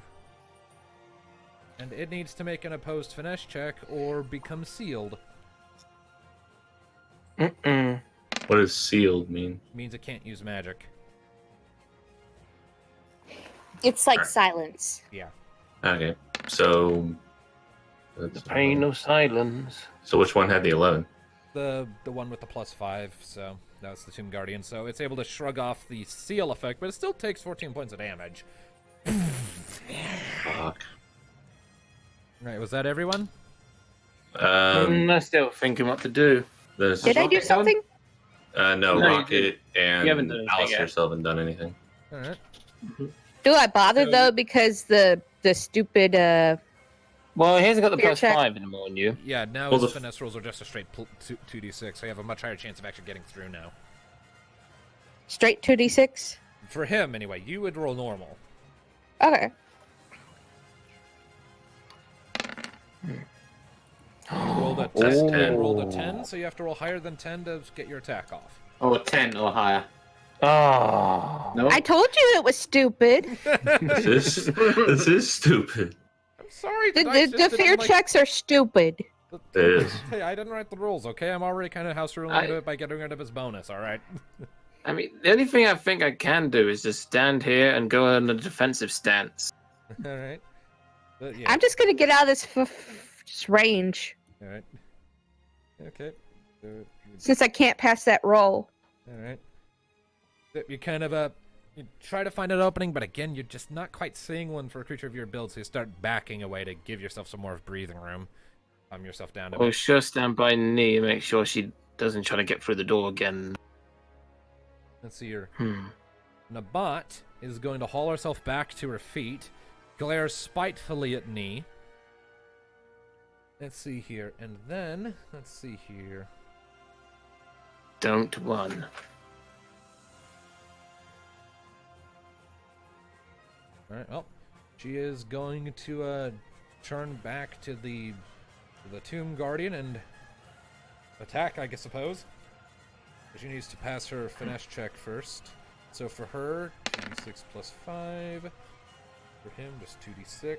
And it needs to make an opposed finesse check or become sealed. Mm-mm. What does sealed mean? Means it can't use magic. It's like Alright. silence. Yeah. Okay, so that's Pain of silence. So which one had the 11? The one with the +5, so that's the Tomb Guardian. So it's able to shrug off the seal effect, but it still takes 14 points of damage. Fuck. Right, was that everyone? I'm still thinking what to do. There's Did I do something? no, No, you Rocket and You haven't done anything Alistair yet. still haven't done anything. Alright. Do I bother So- though? Because the stupid Well, he hasn't got the Fear plus check. 5 anymore on you. Yeah, now Well, his the- finesse rolls are just a straight 2d6, so you have a much higher chance of actually getting through now. straight 2d6. For him, anyway, you would roll normal. Okay. You rolled a That's 10, 10. you rolled a 10, so you have to roll higher than 10 to get your attack off. Or 10 or higher. Oh. No? I told you it was stupid. This is stupid. I'm sorry. The, dice the just fear didn't, like, checks are stupid. It is. Hey, I didn't write the rules, okay? I'm already kind of house ruling it by getting rid of his bonus, alright? I mean, the only thing I think I can do is just stand here and go on a defensive stance. Alright. But yeah, I'm just gonna get out of this range alright. Okay. So, since I can't pass that roll. alright. You kind of, you try to find an opening, but again, you're just not quite seeing one for a creature of your build, so you start backing away to give yourself some more breathing room. Calm yourself down a We'll bit. sure stand by Nee and make sure she doesn't try to get through the door again. Let's see here. Hmm. Nabat is going to haul herself back to her feet, glares spitefully at Nee. Let's see here, and then, let's see here. Don't run. Alright, well, she is going to turn back to the Tomb Guardian and attack, I suppose. But she needs to pass her finesse check first. So for her, 2d6 plus 5. For him, just 2d6.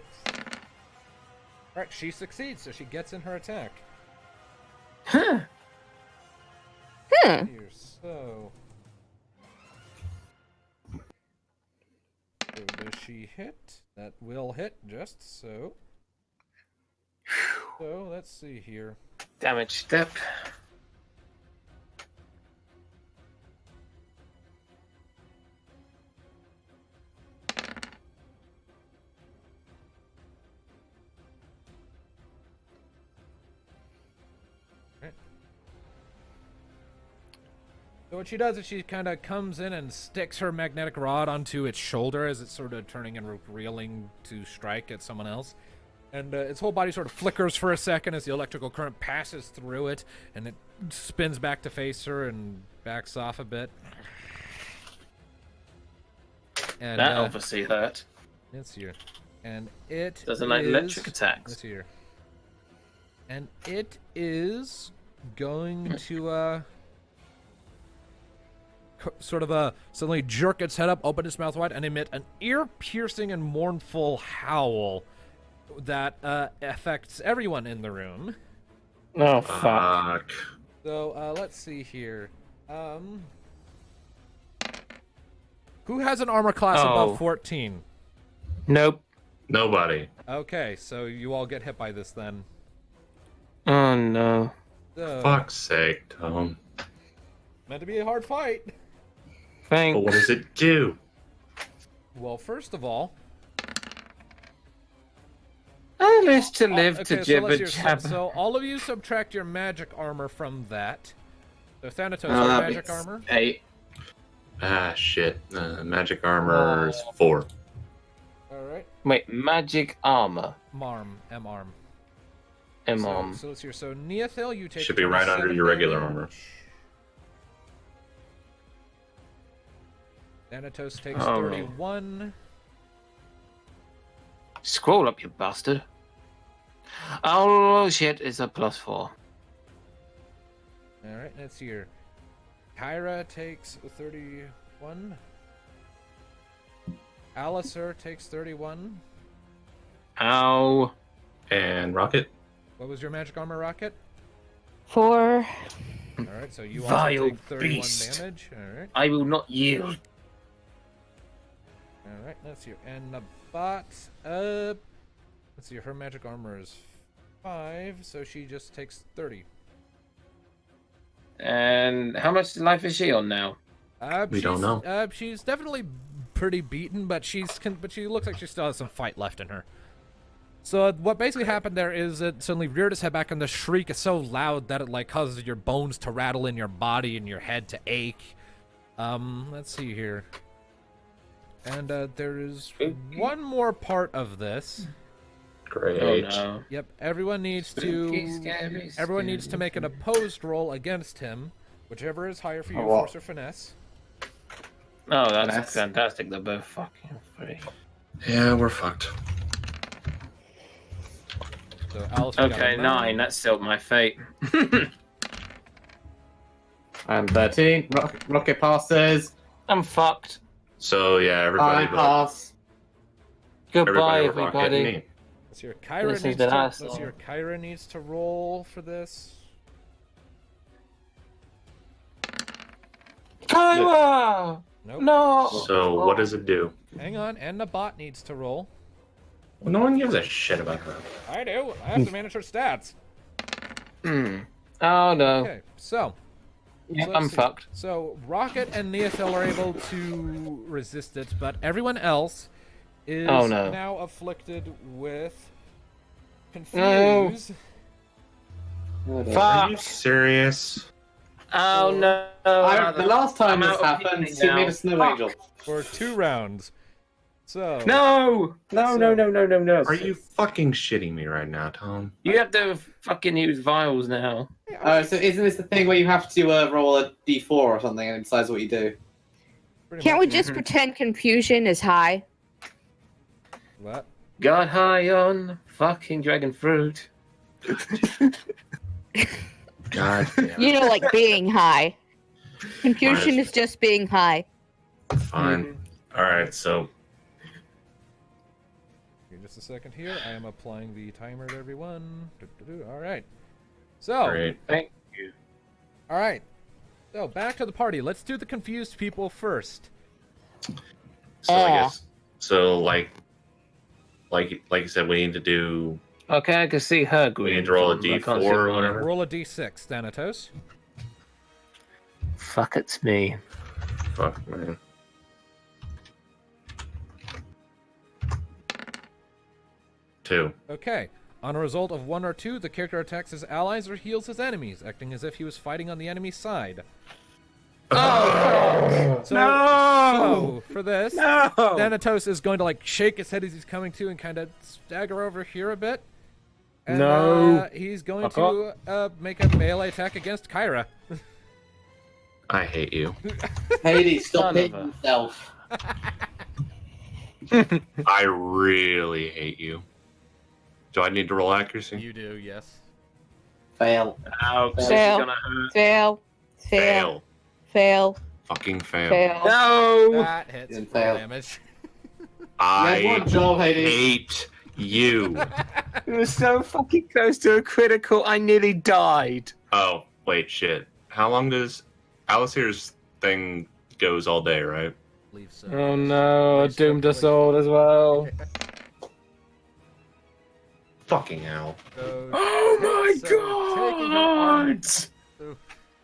Alright, she succeeds, so she gets in her attack. Huh. Hmm. Here, so... So does she hit? That will hit, just so. So, let's see here. Damage step. So what she does is she kind of comes in and sticks her magnetic rod onto its shoulder as it's sort of turning and reeling to strike at someone else. And its whole body sort of flickers for a second as the electrical current passes through it, and it spins back to face her and backs off a bit. And That obviously hurt. it's here. And it Doesn't like is- electric attacks. It's here. And it is going to sort of suddenly jerk its head up, open its mouth wide, and emit an ear-piercing and mournful howl that affects everyone in the room. Oh, fuck. Fuck. So let's see here. Who has an armor class above 14? Nope. Nobody. Okay, so you all get hit by this then. Oh, no. So, Fuck's sake, Tom. meant to be a hard fight. Thanks. But what does it do? Well, first of all, I live to live okay, to so jibber let's hear- jabber. so all of you subtract your magic armor from that. So Thanatos, Oh, your that magic makes armor. 8. Ah, shit. Magic armor is 4. All right, Wait, magic armor. Marm, M-arm. M-arm. So let's hear. So Neothil, you take Should be right under 27 your regular damage. armor. Thanatos takes Oh. 31. Scroll up, you bastard. Oh, shit, it's a +4. All right, let's hear. Kyra takes 31. Alistair takes 31. Ow. And Rocket? What was your magic armor, Rocket? 4. All right, so you Vile also take 31 beast. damage. All right. I will not yield. All right, let's see. And the bot, let's see. Her magic armor is 5, so she just takes 30. And how much life is she on now? We don't know. She's definitely pretty beaten, but she looks like she still has some fight left in her. So what basically happened there is it suddenly reared its head back, and the shriek is so loud that it like causes your bones to rattle in your body and your head to ache. Let's see here. And there is one more part of this. Great. Oh no. Yep, everyone needs Spooky, to scary, everyone needs to make an opposed roll against him, whichever is higher for you, Oh, wow. force or finesse. Oh, that's Nice. fantastic. They're both fucking free. Yeah, we're fucked. So Alice, you got Okay, a 9. That's still my fate. And 13. Rocket passes. I'm fucked. So, yeah, everybody I but pass. Goodbye, everybody but Rocket and everybody. me. Let's hear Kyra This is needs the to. last Let's one. hear Kyra needs to roll for this. Kyra! Nope. No! So, what does it do? Hang on, and the bot needs to roll. Well, no one gives a shit about her. I do. I have to manage her stats. Hmm. Oh no. Okay, so. Yep, so let's I'm see. fucked. So Rocket and Neothil are able to resist it, but everyone else is Oh, no. now afflicted with No. confuse. Are you Fuck! serious? Oh no! The last time I'm this out of happened, healing she now. made a snow Fuck. angel. For 2 rounds. So No! No, no, no, no, no, no. Are you fucking shitting me right now, Tom? You have to fucking use vials now. Oh, so isn't this the thing where you have to roll a d4 or something and it decides what you do? pretty Can't we much- just pretend confusion is high? What? Got high on fucking dragon fruit. God damn. You know, like being high. Confusion Fine. is just being high. Fine. Alright, so Give me just a second here. I am applying the timer to everyone. All right. So, great. Thank you. all right. So back to the party. Let's do the confused people first. So I guess like you said, we need to do Okay, I can see her green. need to roll a from- I can't D4 see or mine. whatever. Roll a d6, Thanatos. Fuck, it's me. Fuck man. Two. Okay. On a result of 1 or 2, the character attacks his allies or heals his enemies, acting as if he was fighting on the enemy's side. Oh, So, No! so for this, no! Thanatos is going to like shake his head as he's coming to and kind of stagger over here a bit. And, No. he's going Fuck to make a melee attack against Kyra. I hate you. Hades, stop Son hitting of a- yourself. I really hate you. Do I need to roll accuracy? You do, yes. Fail. Ouch, this is Fail. gonna hurt. Fail. Fail. Fucking fail. Fail. No! That hits Didn't full fail. damage. I Good job, Hades. hate you. It was so fucking close to a critical, I nearly died. Oh, wait, shit. How long does Alistair's thing goes all day, right? Believe so. Oh no, Nice doomed us calculation. all as well. Fucking hell. So, Oh my taking her armor- god! so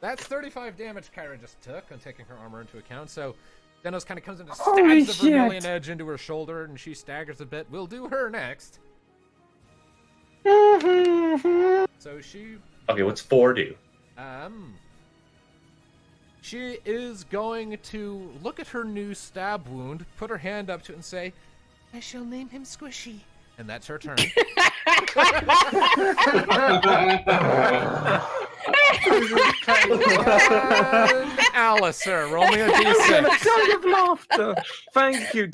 that's 35 damage Kyra just took on taking her armor into account. So Denos kind of comes in and Holy stabs the vermilion shit. edge into her shoulder, and she staggers a bit. We'll do her next. So she Okay, what's 4 do? She is going to look at her new stab wound, put her hand up to it, and say, "I shall name him Squishy." And that's her turn. And Alistair, roll me a d6. Sound of laughter. Thank you.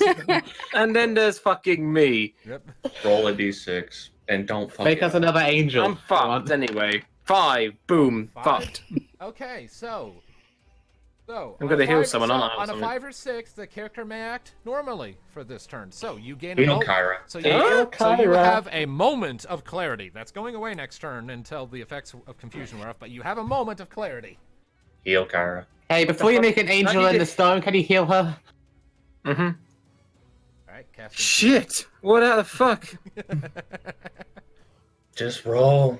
And then there's fucking me. Yep. Roll a d6 and don't fuck Make it us up. another angel. I'm fucked anyway. 5. Boom. Five? Fucked. Okay, so I'm gonna heal someone, so aren't I, or on a something? 5 or 6, the character may act normally for this turn. So you gain a Heal moment. Kyra. So Heal you Kyra. have a moment of clarity. That's going away next turn until the effects of confusion wear off. But you have a moment of clarity. Heal Kyra. Hey, before you make an angel in the stone, can you heal her? Mm-hmm. All right, casting. Shit! What the fuck? Just roll.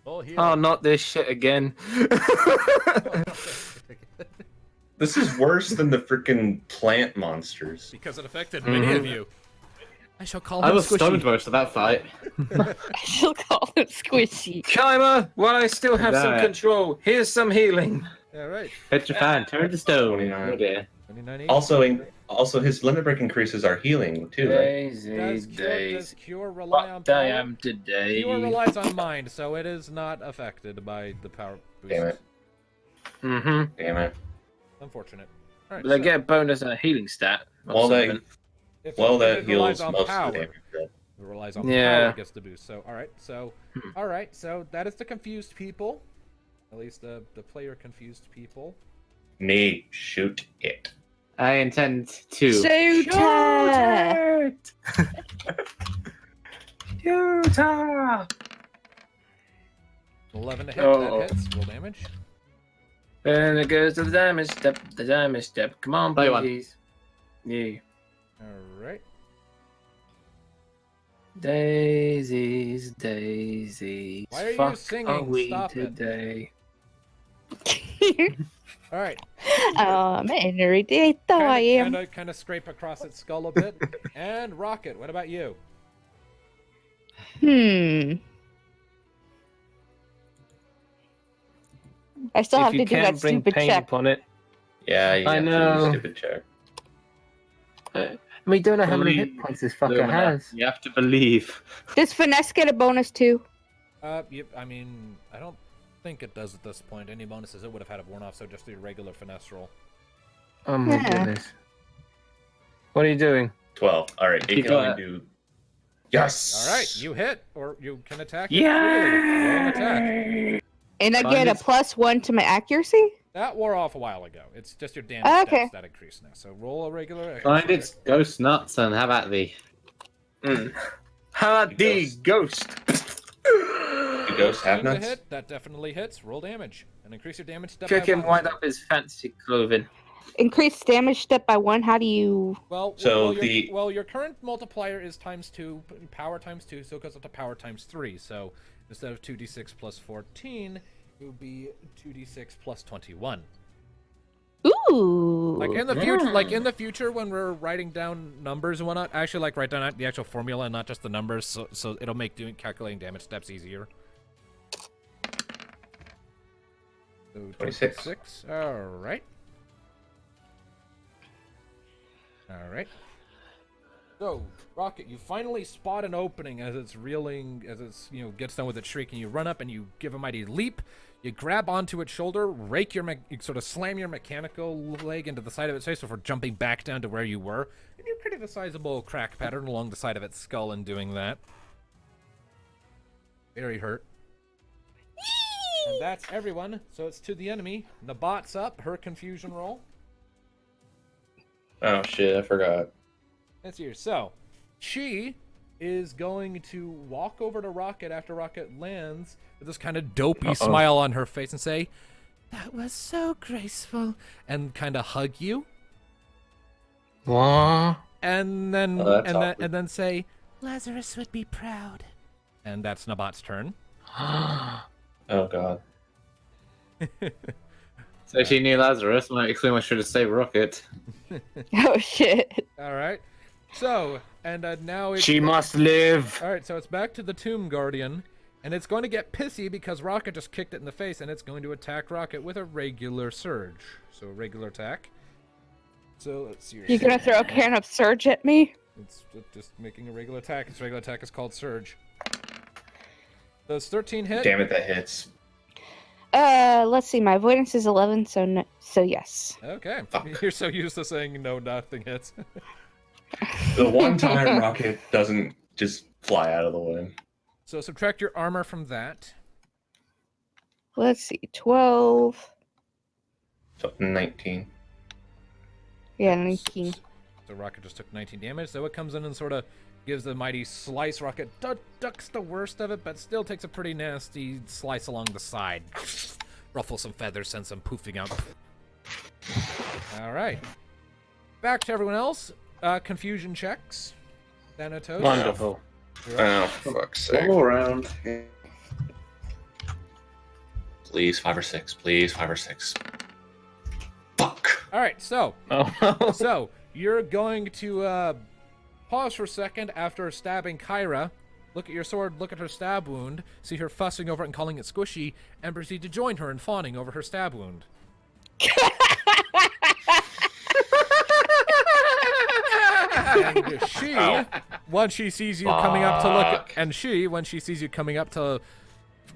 Full heal. Oh, not this shit again. This is worse than the freaking plant monsters. Because it affected many of you. I shall call him I was Squishy. stoned most of that fight. She'll call him Squishy. Kyra, while I still have some Right. control, here's some healing. All right. Petrifan, turn to stone. 29. Oh dear. 29 each. Also, his limit break increases are healing too, right? Does cure rely on What I power? am today. Cure relies on mind, so it is not affected by the power boost. Damn it. Mm-hmm. Damn it. Unfortunate. All right, But I so get a bonus and a healing stat. or Well, something. if Well, it that relies heals on most power. of the damage. Right? It relies on Yeah. power, it gets the boost. So, all right. So that is the confused people. At least the player confused people. Me, shoot it. I intend to. Shooter! Shooter! 11 to hit. Oh. That hits. Roll damage. And it goes to the damage step. The damage step. Come on, Play one. please. Yeah. All right. Daisies, daisies. Why are you fuck singing? Are we Stop it. today? All right. Henry, though I am. Kind of scrape across its skull a bit. And Rocket, what about you? I still have if to you do that can't bring stupid pain check. upon it. Yeah, you I have to know. do stupid check. We don't know how many Believe hit points this fucker Lumina. has. You have to believe. Does finesse get a bonus too? I mean, I don't think it does at this point. Any bonuses it would have had it worn off, so just do your regular finesse roll. Oh my Yeah. goodness. What are you doing? 12. All right, You it can got only do. Yes. All right, you hit, or you can attack. it Yeah! freely. Roll an attack. And I Fine, get a it's- +1 to my accuracy? That wore off a while ago. It's just your damage Okay. stats that increase now. So roll a regular. Find its ghost nuts and have at thee. How about the Ghost. ghost? Do ghosts have 15 to nuts? hit. That definitely hits. Roll damage and increase your damage step. Kick by him 1. wind up his fancy clothing. Increase damage step by 1. How do you... Well, So your current multiplier is ×2, power ×2, so it goes up to power ×3. So instead of 2d6 plus 14, it would be 2d6 plus 21. Ooh. Like in the future, when we're writing down numbers and whatnot, I actually like write down the actual formula and not just the numbers, so it'll make calculating damage steps easier. So 26. 26. All right. All right. So, Rocket, you finally spot an opening as it's reeling, as it's, gets done with its shrieking. You run up and you give a mighty leap. You grab onto its shoulder, you sort of slam your mechanical leg into the side of its face before jumping back down to where you were. And you created a sizable crack pattern along the side of its skull in doing that. Very hurt. And that's everyone. So it's to the enemy. Nabat's up. Her confusion roll. Oh shit, I forgot. That's here. So, she is going to walk over to Rocket after Rocket lands with this kind of dopey smile on her face and say, "That was so graceful," and kind of hug you. What? And then that's and awkward. then say, "Lazarus would be proud." And that's Nabat's turn. Oh god. So she knew Lazarus. Might explain why she should have saved Rocket. Oh shit. All right. So, and now it's... She must live. All right, so it's back to the Tomb Guardian, and it's going to get pissy because Rocket just kicked it in the face, and it's going to attack Rocket with a regular surge. So, a regular attack. So, let's see. You gonna throw a can of surge at me? It's just making a regular attack. Its regular attack is called Surge. Does 13 hit? Damn it, that hits. Let's see. My avoidance is 11, so no, so yes. Okay. Fuck. You're so used to saying no, nothing hits. The one time Rocket doesn't just fly out of the way. So, subtract your armor from that. Let's see. 12. So 19. Yeah, 19. So Rocket just took 19 damage. So it comes in and sort of gives a mighty slice. Rocket ducks the worst of it, but still takes a pretty nasty slice along the side. Ruffles some feathers, sends some poofing out. All right. Back to everyone else. Confusion checks. Thanatos. Wonderful. Oh, for fuck's sake. All around. Please, 5 or 6. Please, 5 or 6. Fuck. All right, so Oh. So, you're going to pause for a second after stabbing Kyra, look at your sword, look at her stab wound, see her fussing over it and calling it squishy, and proceed to join her in fawning over her stab wound. And she, when she sees you coming up to look at, and she, when she sees you coming up to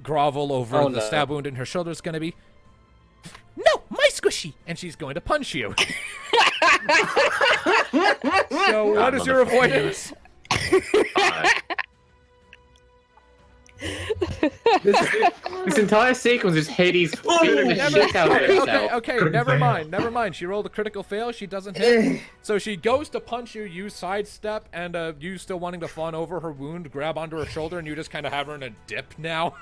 grovel over the stab wound in her shoulder, is going to be, "No, my squishy!" And she's going to punch you. So what is your avoidance? This entire sequence is Hades beating the shit out of himself. Okay, never mind. She rolled a critical fail. She doesn't hit. So she goes to punch you. You sidestep, and you still wanting to fawn over her wound, grab onto her shoulder, and you just kind of have her in a dip now.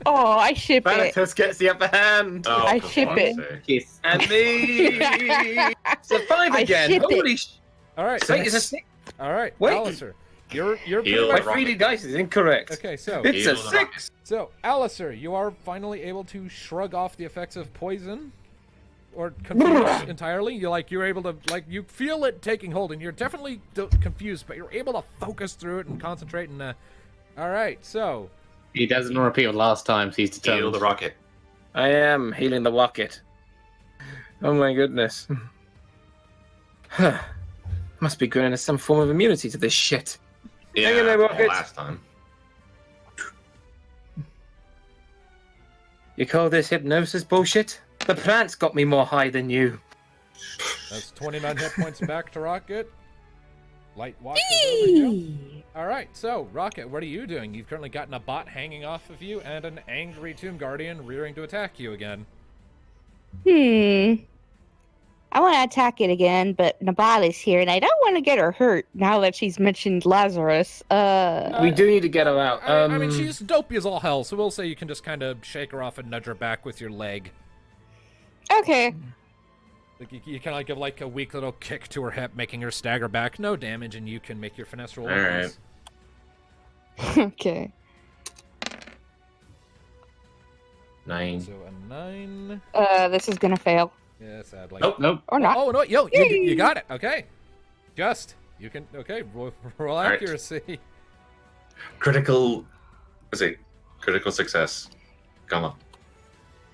Oh, I ship it. Thanatos gets the upper hand. Oh, I for ship fuck's it. sake. Yes. And me. Survive I again. ship it. Holy sh... All right. Wait, is a 6? All right, Wait. Alistair. You're pretty Heal My much... Rocket. 3D dice is incorrect. Okay, so It's a Heal the rocket. 6. So, Alistair, you are finally able to shrug off the effects of poison, or confused entirely. You're able to, you feel it taking hold, and you're definitely confused, but you're able to focus through it and concentrate. And all right, so He doesn't repeat what last time, so he's Heal determined. the rocket. I am healing the rocket. Oh my goodness. Must be granted some form of immunity to this shit. Yeah, Hang in there, Rocket. last time. You call this hypnosis bullshit? The plants got me more high than you. that's 29 hit points back to Rocket. Light watch is over you. All right, so Rocket, what are you doing? You've currently gotten a bot hanging off of you and an angry Tomb Guardian rearing to attack you again. I want to attack it again, but Nabat is here, and I don't want to get her hurt now that she's mentioned Lazarus. We do need to get her out. I mean, she's dopey as all hell, so we'll say you can just kind of shake her off and nudge her back with your leg. Okay. Like you kind of give like a weak little kick to her hip, making her stagger back. No damage, and you can make your finesse roll. All right. Okay. 9. So a 9. This is gonna fail. Yeah, sadly. Nope. Or not. Oh no, you got it. Okay, you can. Okay, roll right. accuracy. Critical. Is it critical success? Come on.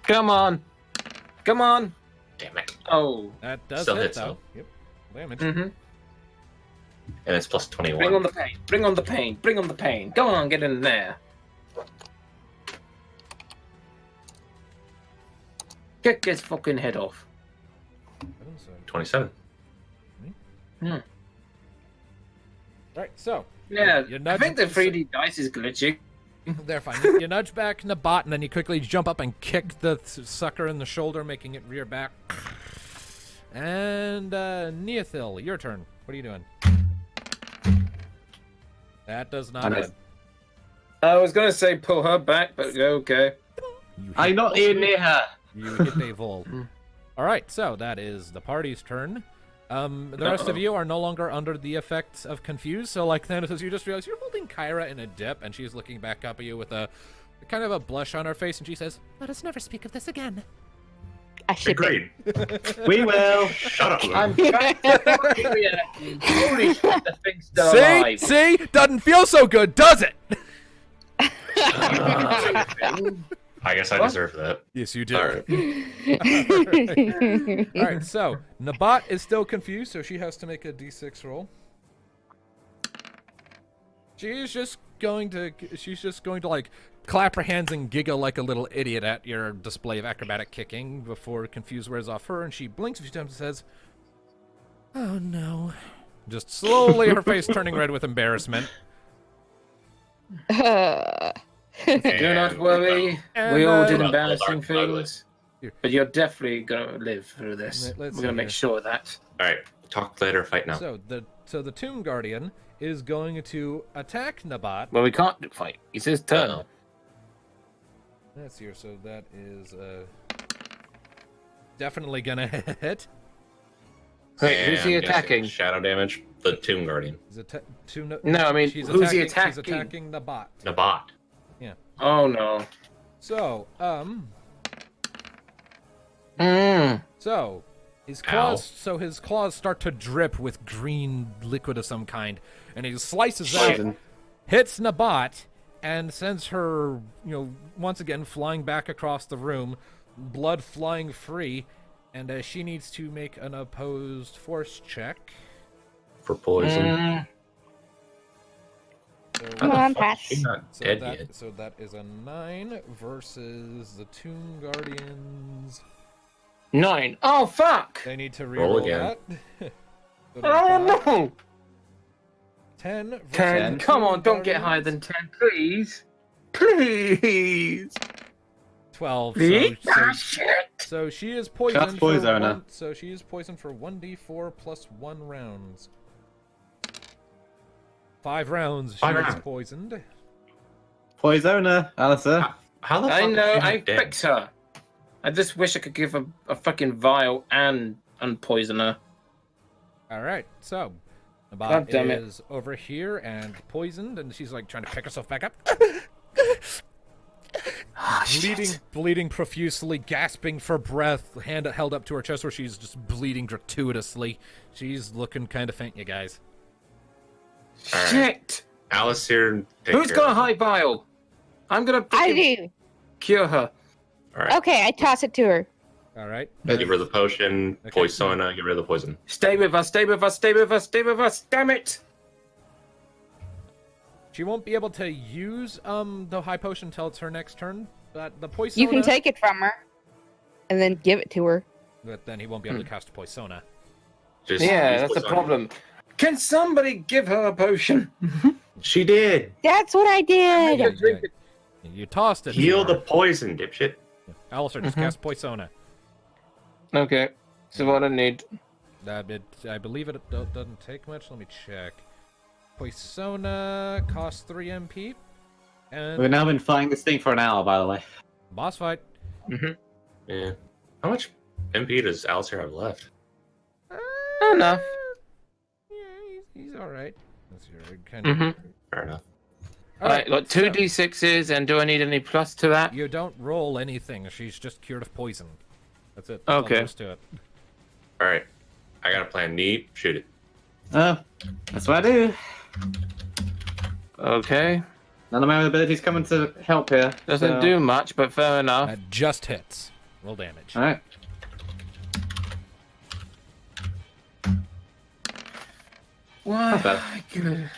Come on. Come on. Damn it. Oh. That does Still hit hits, though. though. Damage. Mm-hmm. And it's plus 21. Bring on the pain. Bring on the pain. Bring on the pain. Go on, get in there. Get his fucking head off. 27. Right, so Yeah, you I nudge- think the 3D dice is glitching. they're fine. You nudge back Nabat, and then you quickly jump up and kick the sucker in the shoulder, making it rear back. And Neothil, your turn. What are you doing? That does not hit. I was gonna say pull her back, but okay. You I'm not here near her. You hit a vol. All right, so that is the party's turn. The rest of you are no longer under the effects of confused. So, like Thanatos, you just realize you're holding Kyra in a dip, and she's looking back up at you with a kind of a blush on her face, and she says, "Let us never speak of this again." I ship it. Agreed. We will. Shut up. I'm back to Holy shit, the thing's still alive. See? Doesn't feel so good, does it? I guess I deserve that. Yes, you do. All right. All right, so Nabat is still confused, so she has to make a d6 roll. She's just going to like clap her hands and giggle like a little idiot at your display of acrobatic kicking before confused wears off her, and she blinks a few times and says, "Oh no." Just slowly her face turning red with embarrassment. Do not worry. We all did And, embarrassing Hold on, things. But you're definitely gonna live through this. Let's We're gonna see make here. sure of that. All right. Talk later. Fight now. So the Tomb Guardian is going to attack Nabat. Well, we can't fight. It's his turn. Uh-oh. Let's see here. So that is definitely gonna hit. Wait, who's he And I'm guessing attacking? Shadow damage. The Tomb Guardian. Is it No, I mean, she's who's he She's attacking? attacking Nabat. Nabat. Oh no. So Mm. So his claws start to drip with green liquid of some kind, and he slices out, Poison. hits Nabat, and sends her, once again flying back across the room, blood flying free, and she needs to make an opposed force check. For poison. Mm. So, Come on, pass. She's not dead yet. so that is a 9 versus the Tomb Guardians. 9. Oh fuck! They need to Roll reroll again. that. So Oh that's no! 10 versus 10. the Come Tomb on, don't get higher Guardians. than 10, please. Please. 12. Please. So, Ah, shit. so she is poisoned. Just poison her. So she is poisoned for 1d4 plus 1 rounds. 5 rounds. She Five is rounds. poisoned. Poisoner, Alistair. How the fuck I is know, she I not dead? fix her. I just wish I could give her a fucking vial and unpoison her. All right. So God Nabat damn it. is over here and poisoned, and she's like trying to pick herself back up. Ah, bleeding profusely, gasping for breath, hand held up to her chest where she's just bleeding gratuitously. She's looking kind of faint, you guys. All right. Shit! Alice here. Who's got a high vial? I'm gonna I fucking do. cure her. All right. Okay, I toss it to her. All right. Give her the potion. Okay. Poisona. Give her the poison. Stay with us, stay with us, stay with us, stay with us, damn it! She won't be able to use the high potion until it's her next turn, but the poison. You can take it from her, and then give it to her. But then he won't be able to cast Poisona. Just Yeah, use that's the Poisona. problem. Can somebody give her a potion? She did. That's what I did. Just drink it. You tossed it. Heal to the poison, dipshit. Alistair, just cast Poisona. Okay, so what I need. I believe it doesn't take much. Let me check. Poisona costs 3 MP. And We've now been fighting this thing for an hour, by the way. boss fight. Yeah. How much MP does Alice here have left? Enough. Yeah, he's all right. That's your kind of. Mm-hmm. Fair enough. Alright, got 2 d6s, and do I need any plus to that? You don't roll anything. She's just cured of poison. That's it. That's all Okay. there is to it. All right. I got a plan. Neat. Shoot it. Oh, that's what I do. Okay. None of my other abilities coming to help here. Doesn't so- do much, but fair enough. That just hits. Roll damage. Alright. Why? bad. Good.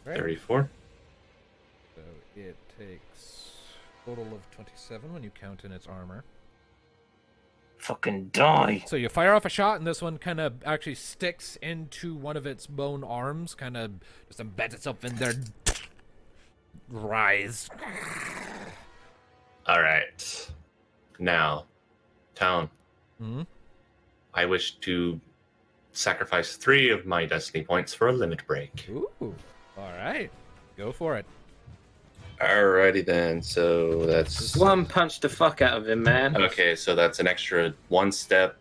Right. 34. So it takes a total of 27 when you count in its armor. Fucking die. So you fire off a shot, and this one kind of actually sticks into one of its bone arms, kind of just embeds itself in there. Rise. All right. Now, Town. Hmm? I wish to sacrifice 3 of my destiny points for a limit break. Ooh. All right. Go for it. Alrighty then. So that's One punch the fuck out of him, man. okay. So that's an extra 1 step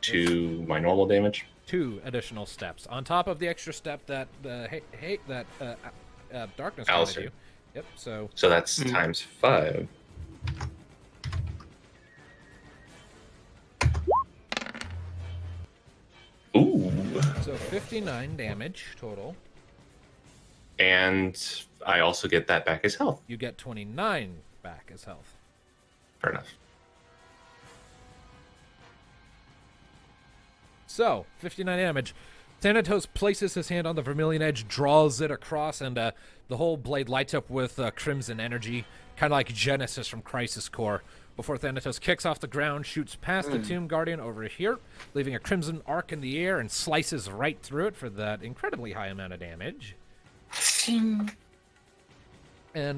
to my normal damage. 2 additional steps on top of the extra step that darkness granted Alistair. you. Yep. So So that's times 5. Ooh. so 59 damage total. And I also get that back as health. You get 29 back as health. Fair enough. So 59 damage. Thanatos places his hand on the vermilion edge, draws it across, and the whole blade lights up with crimson energy, kind of like Genesis from Crisis Core. Before Thanatos kicks off the ground, shoots past the Tomb Guardian over here, leaving a crimson arc in the air, and slices right through it for that incredibly high amount of damage. And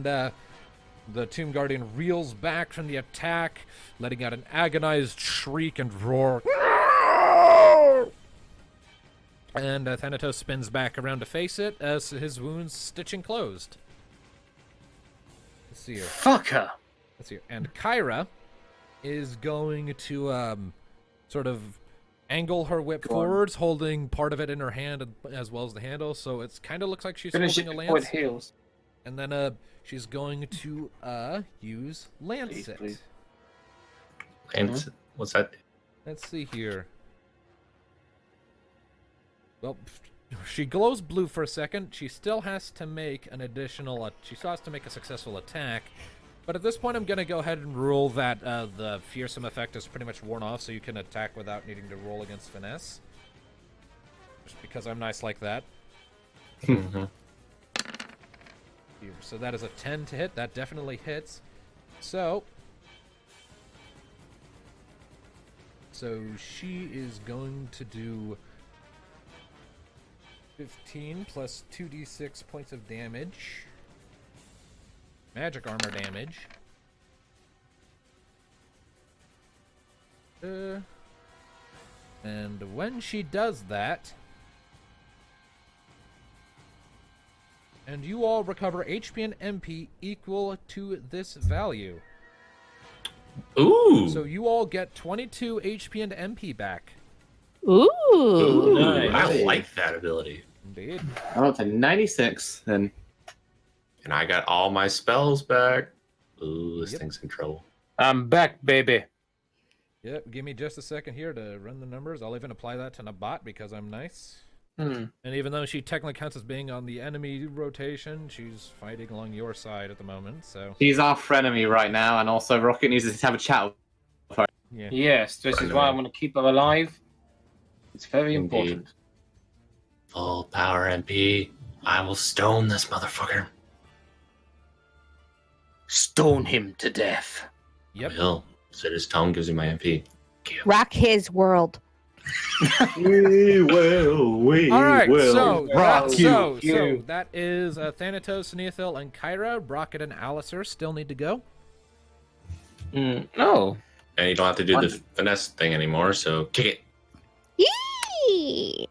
the Tomb Guardian reels back from the attack, letting out an agonized shriek and roar. And Thanatos spins back around to face it as his wounds stitching closed. Let's see here. Fucker. Let's see here. And Kyra is going to sort of angle her whip forwards, holding part of it in her hand as well as the handle. So it's kind of looks like she's Finish it holding a before it lance. heals. And then she's going to use Lancet. Please. And what's that? Let's see here. Well, she glows blue for a second. She still has to make an additional... she still has to make a successful attack. But at this point, I'm going to go ahead and rule that the fearsome effect is pretty much worn off, so you can attack without needing to roll against finesse. Just because I'm nice like that. Here, so that is a 10 to hit. That definitely hits. So she is going to do 15 plus 2d6 points of damage. Magic armor damage. And when she does that, and you all recover HP and MP equal to this value. Ooh. So you all get 22 HP and MP back. Ooh. Ooh, I like that ability. Indeed. I'm up to 96, and And I got all my spells back. Ooh, this Yep. thing's in trouble. I'm back, baby. Yep, give me just a second here to run the numbers. I'll even apply that to Nabat because I'm nice. And even though she technically counts as being on the enemy rotation, she's fighting along your side at the moment, so... she's our frenemy right now, and also Rocket needs to have a chat with her. Yeah. Yes, this is why I want to keep her alive. It's very Indeed. important. Full power MP. I will stone this motherfucker. Stone him to death. Yep. Will. So his tone gives you my MP. Rock his world. We will. All right, so rock so you. that is Thanatos, Neothil, and Kyra. Rocket and Alistair still need to go. No. And you don't have to do the finesse thing anymore, so kick it. Yee!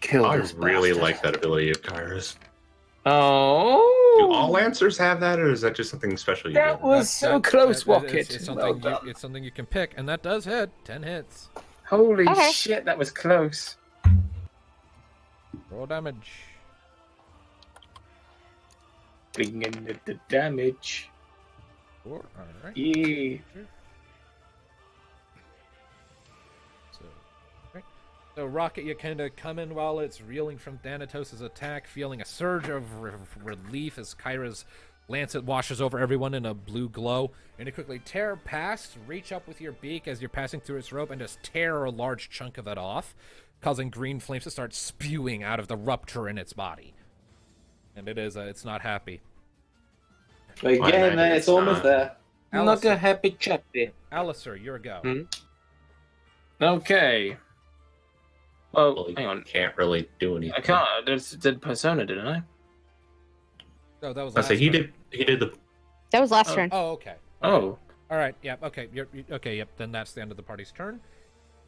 Kill I this really bastard. like that ability of Kyra's. Oh. Do all Lancers have that, or is that just something special you That get? was so close, Rocket. It's Well something done. it's something you can pick, and that does hit. 10 hits. Holy Okay. shit, that was close. Roll damage. Bring in the damage. 4. All right. Yeah. So Rocket, you kind of come in while it's reeling from Thanatos' attack, feeling a surge of relief as Kyra's Lancet washes over everyone in a blue glow, and you quickly tear past, reach up with your beak as you're passing through its rope, and just tear a large chunk of it off, causing green flames to start spewing out of the rupture in its body. And it's not happy. We're Why getting not? there. It's almost there. Not a happy chappy. Alistair, your go. Okay. Well, Well, hang on. Can't really do anything. I can't. I did Persona, didn't I? Oh, that was I last say he turn. did the That was last turn. Oh, okay. Oh. All right. Yeah. Okay. Okay. Yep. Then that's the end of the party's turn.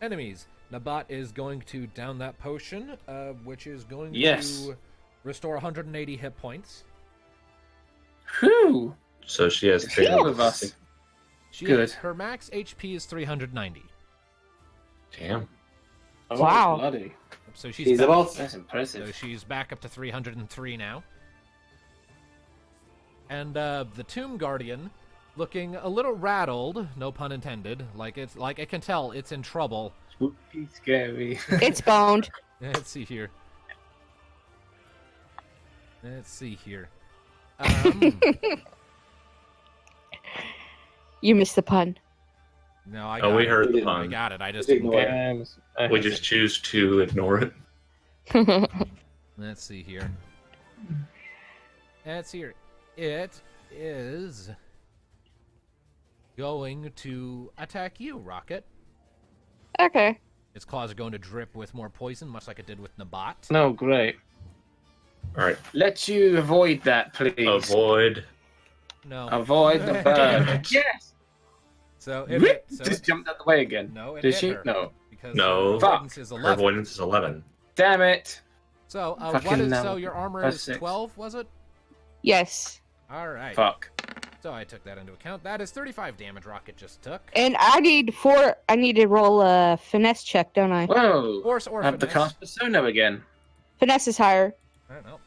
Enemies. Nabat is going to down that potion, which is going to restore 180 hit points. Whew. so she has Two of us. Good. Her max HP is 390. Damn. Oh, Wow. bloody. So He's back, about. That's so impressive. she's back up to 303 now. And the Tomb Guardian, looking a little rattled, no pun intended. Like I can tell it's in trouble. Spooky, scary. It's boned. Let's see here. You missed the pun. No, I Oh, got we it. heard the didn't. I pun. got it. I just Just ignore it. We just choose to ignore it. Let's see here. Let's see here. It is going to attack you, Rocket. Okay. Its claws are going to drip with more poison, much like it did with Nabat. No, great. All right. Let you avoid that, please. Avoid. No. Avoid the burn. Yes. So it hit, so Just jumped out the way again. no, it Did hit she? her. No. Because No. her avoidance is Her 11. avoidance is 11. Damn it. So Fucking so your armor plus is 6. 12, was it? Yes. All right. Fuck. So I took that into account. That is 35 damage Rocket just took. And I need to roll a finesse check, don't I? Whoa. Force or I have to finesse. cast Persona again. Finesse is higher. I don't know.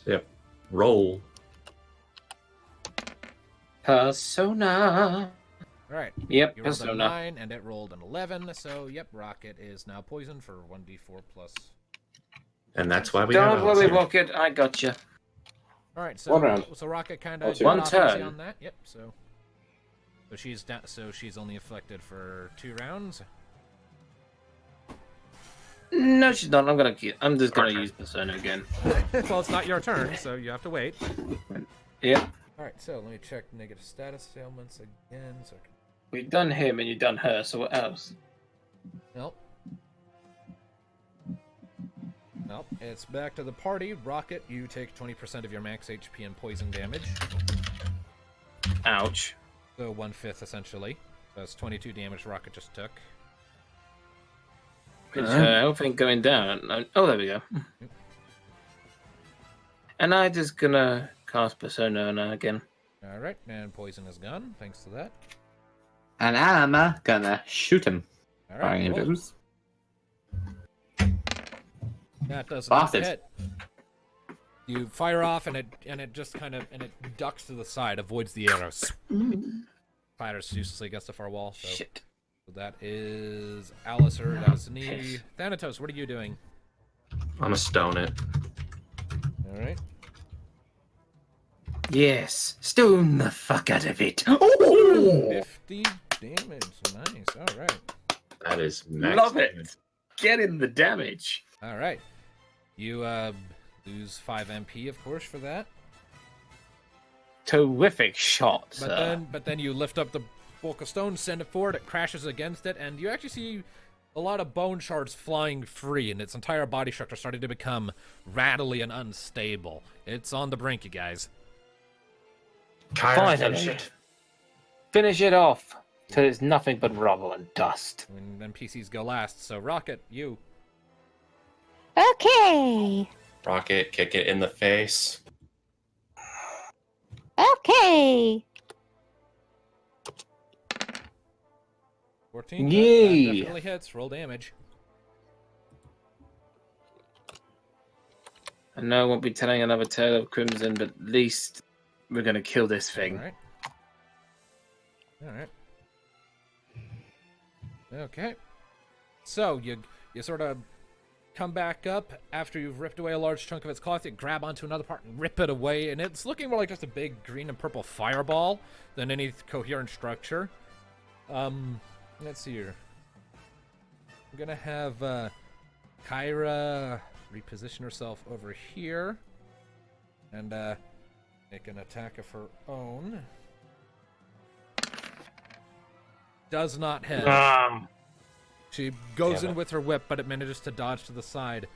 Yep. Roll. Persona. All right. Yep, You rolled a Persona. 9 and it rolled an 11. So yep, Rocket is now poisoned for 1d4 plus. And that's why we Don't have worry, Alistair. Rocket. I got you. All right. So 1 round. So Rocket kind Oh, of two. One turn. on that. Yep. So she's down. So she's only afflicted for 2 rounds. No, she's not. I'm just gonna Okay. use Persona again. Well, it's not your turn, so you have to wait. Yep. All right. So let me check negative status ailments again. So We've done him and you've done her, so what else? nope. Nope. It's back to the party. Rocket, you take 20% of your max HP and poison damage. Ouch. So 1/5 essentially. That's 22 damage Rocket just took. Is health ain't going down? Oh, there we go. And I just gonna cast Persona on her again. All right, and poison is gone. Thanks to that. And I'm gonna shoot him. All right. Fine, roll. those. That does not Bastard. hit. You fire off, and it just kind of ducks to the side, avoids the arrows. Fires uselessly against the far wall. So Shit. that is Alistair. That is me. Thanatos, what are you doing? I'm gonna stone it. All right. Yes. Stone the fuck out of it. 50 damage. Nice. All right. That is max. Love it. damage. Get in the damage. All right. You lose 5 MP, of course, for that. Terrific shot. But then you lift up the bulk of stone, send it forward. It crashes against it, and you actually see a lot of bone shards flying free, and its entire body structure starting to become rattly and unstable. It's on the brink, you guys. Kyra, Finally. finish it. Finish it off till it's nothing but rubble and dust. And then PCs go last. So Rocket, you. Okay. Rocket, kick it in the face. Okay. 14. Yay. That definitely hits. Roll damage. I know I won't be telling another tale of Crimson, but at least we're gonna kill this All thing. right. All right. Okay. So you sort of come back up after you've ripped away a large chunk of its cloth. You grab onto another part and rip it away, and it's looking more like just a big green and purple fireball than any coherent structure. Let's see here. I'm gonna have Kyra reposition herself over here and make an attack of her own. Does not hit. She goes in with her whip, but it manages to dodge to the side.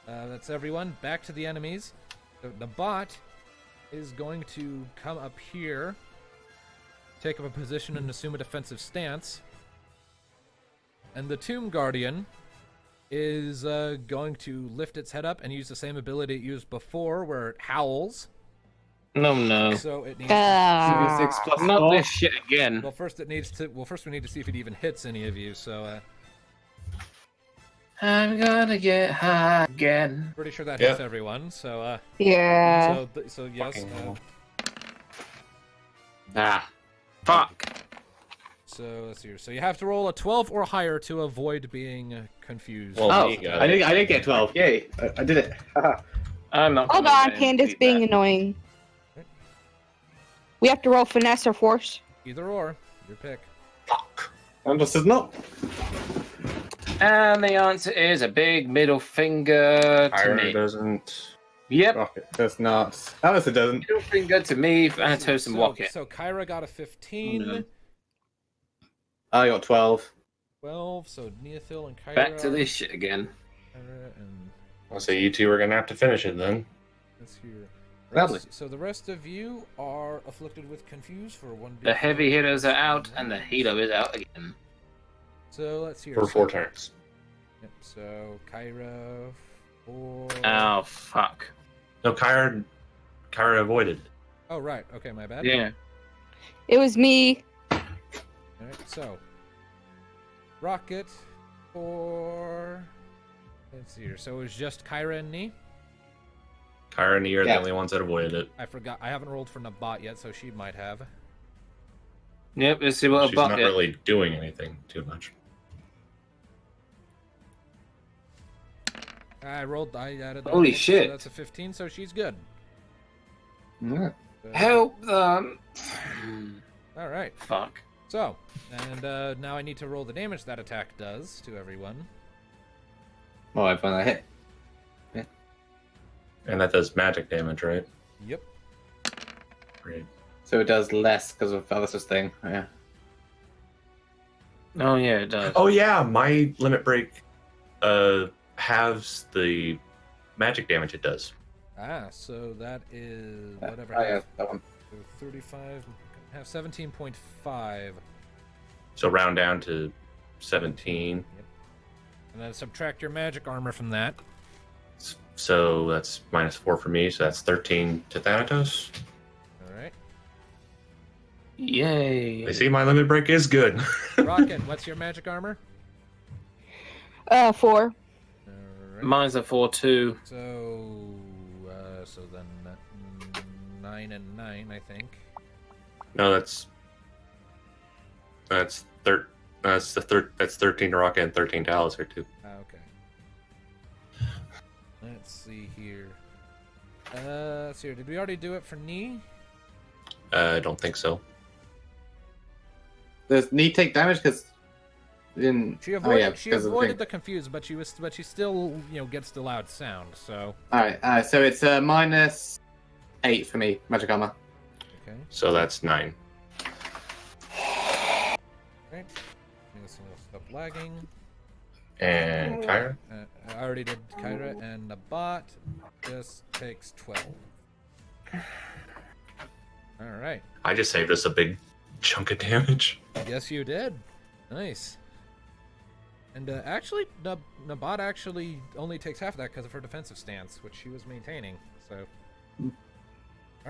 That's everyone. Back to the enemies. The bot is going to come up here, take up a position and assume a defensive stance. And the Tomb Guardian is going to lift its head up and use the same ability it used before, where it howls. No. So it needs. CV6 plus Not 4. this shit again. Well, first we need to see if it even hits any of you. So. I'm gonna get high again. Pretty sure that hits everyone. So. Yeah. So yes. Fuck. So let's see here. So you have to roll a 12 or higher to avoid being confused. Well, Oh, me got I it. did get 12. Yay. I did it. I'm not. Hold gonna on, let Candace him being do annoying. We have to roll finesse or force. Either or, your pick. Fuck. Understood not. that. And the answer is a big middle finger to Iron me. doesn't. Yep. Rocket does not. Alice it doesn't. Middle finger to me, Thanatos and Rocket. So Kyra got a 15. Oh, no. I got 12. 12. So Neothil and Kyra. Back to this shit again. Kyra and I'll say you two are gonna have to finish it then. let's hear. Lovely. So the rest of you are afflicted with confuse for 1d4. The heavy hitters are out, and the healer is out again. So let's hear. For 4 turns. Yep, so Kyra 4. Oh fuck. No, Kyra avoided. Oh right. Okay, my bad. Yeah. It was me. Alright, so Rocket for let's see here. So it was just Kyra and me. Kyra and E are Yeah. the only ones that avoided it. I forgot. I haven't rolled for Nabat yet, so she might have. Yep. Let's see what a She's not bucket. really doing anything too much. I added. that Holy in, shit. So that's a 15, so she's good. Yeah. So- Help them. All right. Fuck. So, and now I need to roll the damage that attack does to everyone. Well, I've I hit. And that does magic damage, right? Yep. Great. So it does less because of Alice's thing. Yeah. Oh yeah, it does. Oh yeah, my limit break halves the magic damage it does. Ah, so that is whatever. Oh, yeah, that one. So 35. Have 17.5. So round down to 17. And then subtract your magic armor from that. So that's -4 for me, so that's 13 to Thanatos. All right. Yay. I see my limit break is good. Rocket, what's your magic armor? 4. All right. Mine's a 4-2. So then 9 and 9, I think. No, that's 13 to Rocket and 13 to Alistair too. Ah, okay. Let's see here. Let's see here. Did we already do it for knee? I don't think so. Does knee take damage because in She avoided. She because of the avoided thing. the confuse, but she still, gets the loud sound. So All right. So it's -8 for me, magic armor. okay. So that's 9. Right. This will stop lagging. And Kyra? I already did Kyra, and the bot just takes 12. All right. I just saved us a big chunk of damage. Yes, you did. Nice. And actually, Nabat actually only takes half of that because of her defensive stance, which she was maintaining. So, all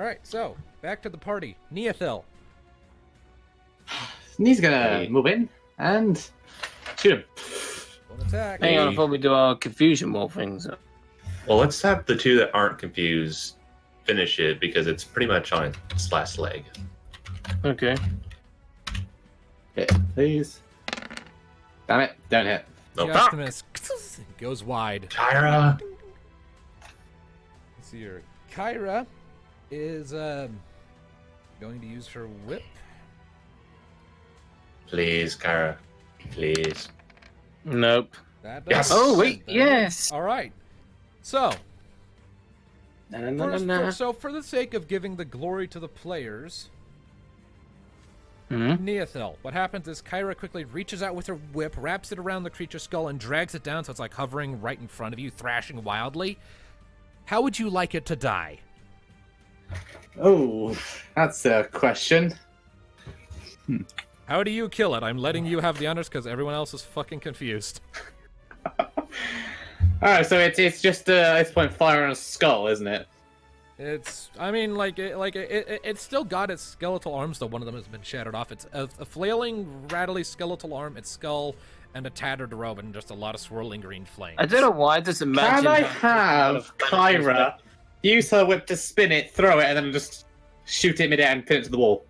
right. So back to the party. Neothil. Knee's gonna move in and shoot him. One attack. Hang on, before we do our confusion wall things. Well, let's have the two that aren't confused finish it because it's pretty much on its last leg. Okay. Hit, please. Damn it! Don't hit. No, Just miss. goes wide. Kyra! Let's see here. Kyra is going to use her whip. Please, Kyra. Please. Nope. That Yes. doesn't Oh, hit wait, then. yes. All right. So, Na. for the sake of giving the glory to the players, Hmm? Neothel, what happens is Kyra quickly reaches out with her whip, wraps it around the creature's skull, and drags it down so it's like hovering right in front of you, thrashing wildly. How would you like it to die? Oh, that's a question. How do you kill it? I'm letting you have the honors because everyone else is fucking confused. Alright, so it's just at this point fire on a skull, isn't it? It's it's still got its skeletal arms, though one of them has been shattered off. It's a flailing, rattly skeletal arm, its skull, and a tattered robe, and just a lot of swirling green flames. I don't know why this imagine. Can I have Kyra use her whip to spin it, throw it, and then just shoot it midair and pin it to the wall?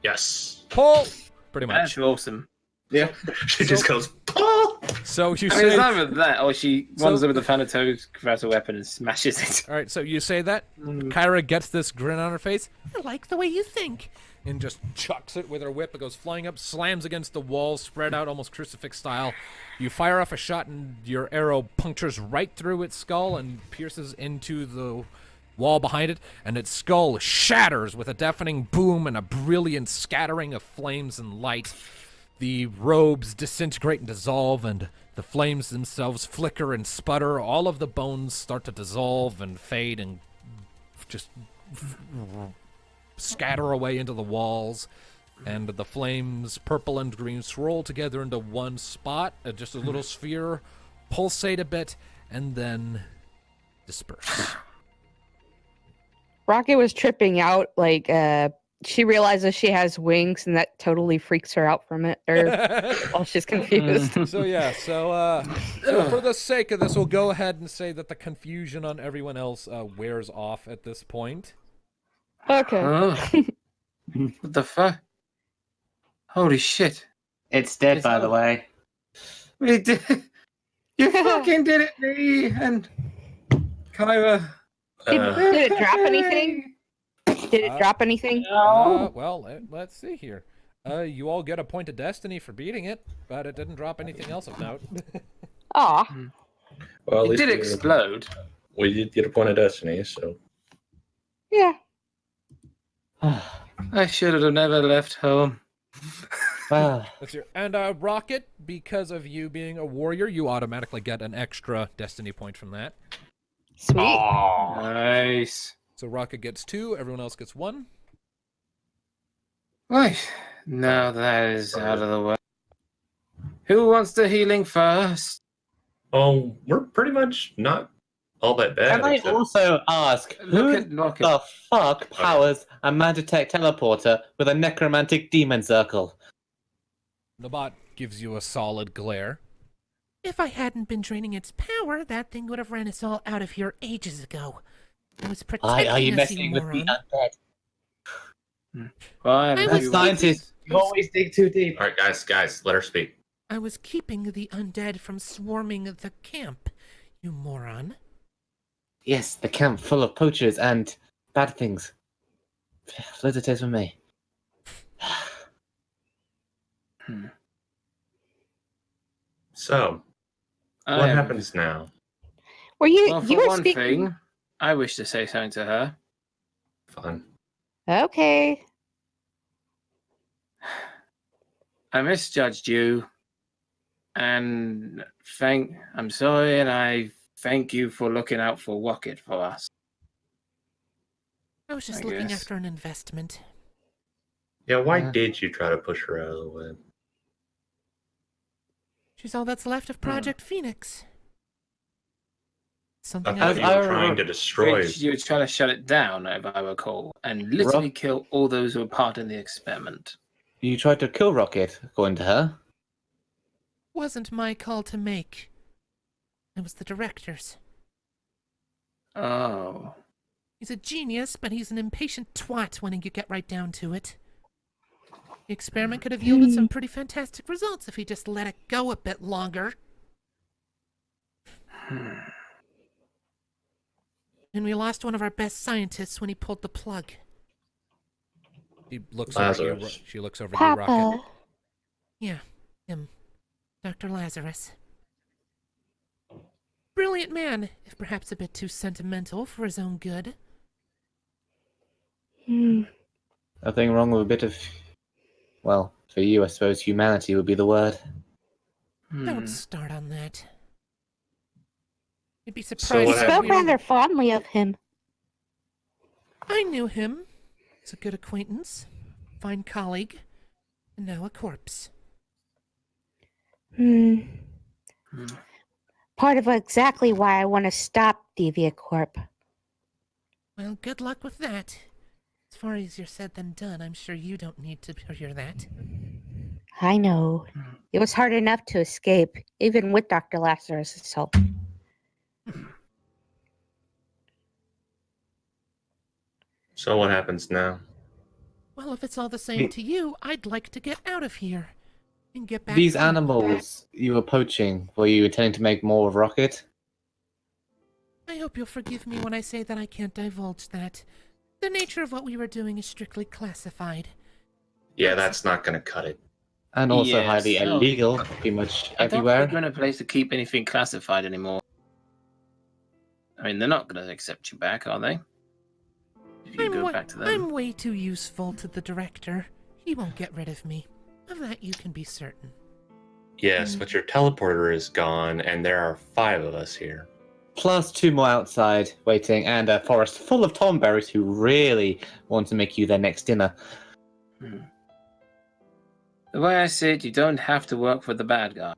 Yes. Pull! Pretty much. That's awesome. Yeah. She just goes, Paul! So you I mean, it's say... either that or she So- runs over the Thanatos, grabs a weapon, and smashes it. Alright, so you say that. Kyra gets this grin on her face. I like the way you think. And just chucks it with her whip. It goes flying up, slams against the wall, spread out almost crucifix style. You fire off a shot, and your arrow punctures right through its skull and pierces into the wall behind it, and its skull shatters with a deafening boom and a brilliant scattering of flames and light. The robes disintegrate and dissolve, and the flames themselves flicker and sputter. All of the bones start to dissolve and fade and just scatter away into the walls. And the flames, purple and green, swirl together into one spot, just a little sphere, pulsate a bit, and then disperse. Rocket was tripping out, like, she realizes she has wings, and that totally freaks her out from it. Or, well, she's confused. So for the sake of this, we'll go ahead and say that the confusion on everyone else wears off at this point. Okay. What the fuck? Holy shit. It's dead, It's by the not- way. We did. You fucking did it, me and Kyra. Did it drop anything? Did it drop anything? Well, let's see here. You all get a point of destiny for beating it, but it didn't drop anything else of note. Aw. Well, at It least did explode. we did get a point of destiny, so. Yeah. I should have never left home. Well, Let's hear. And Rocket, because of you being a warrior, you automatically get an extra destiny point from that. Sweet. Nice. So Rocket gets 2, everyone else gets 1. Right. Now that is out of the way. Who wants the healing first? Oh, we're pretty much not all that bad. can I except- also ask, Look who at Rocket. the fuck powers a Magitech teleporter with a necromantic demon circle? Nabot gives you a solid glare. If I hadn't been draining its power, that thing would have ran us all out of here ages ago. I was protecting Are you us, messing you with the moron. undead? Well, I I have was you- Scientists, you always dig too deep. All right, guys, let her speak. I was keeping the undead from swarming the camp, you moron. Yes, the camp full of poachers and bad things. Loads of taste for me. So, I what am- happens now? Were you? Well, you for were one speaking. thing, I wish to say something to her. Fun. Okay. I misjudged you, and I'm sorry, and I thank you for looking out for Rocket for us. I was just I looking guess. after an investment. Yeah, why Uh. did you try to push her out of the way? She's all that's left of Project Phoenix. I Something thought I you were trying to destroy. You were trying to shut it down, if I recall, and literally Rock- kill all those who were part in the experiment. You tried to kill Rocket, according to her. wasn't my call to make. It was the director's. Oh. He's a genius, but he's an impatient twat when you get right down to it. The experiment could have yielded some pretty fantastic results if he just let it go a bit longer. And we lost one of our best scientists when he pulled the plug. She looks Lazarus. over at you. She looks over at you, Rocket. Papa. Yeah, him. Dr. Lazarus. Brilliant man, if perhaps a bit too sentimental for his own good. Nothing wrong with a bit of, well, for you, I suppose humanity would be the word. Don't start on that. You'd be So surprised. what I how spoke weird- rather fondly of him. I knew him. It's a good acquaintance, fine colleague, and now a corpse. Part of exactly why I want to stop Deviacorp. Well, good luck with that. As far as you're said than done, I'm sure you don't need to hear that. I know. It was hard enough to escape, even with Dr. Lazarus' help. So what happens now? Well, if it's all the same to you, I'd like to get out of here and get back These home. animals you were poaching, were you intending to make more of Rocket? I hope you'll forgive me when I say that I can't divulge that. The nature of what we were doing is strictly classified. Yeah, that's not going to cut it. And also Yes. highly illegal, pretty much I don't everywhere. think we're in a place to keep anything classified anymore. I mean, they're not going to accept you back, are they? If you go back to them. I'm way too useful to the director. He won't get rid of me. Of that you can be certain. Yes, but your teleporter is gone, and there are 5 of us here. Plus 2 more outside waiting, and a forest full of tomberries who really want to make you their next dinner. The way I see it, you don't have to work for the bad guy.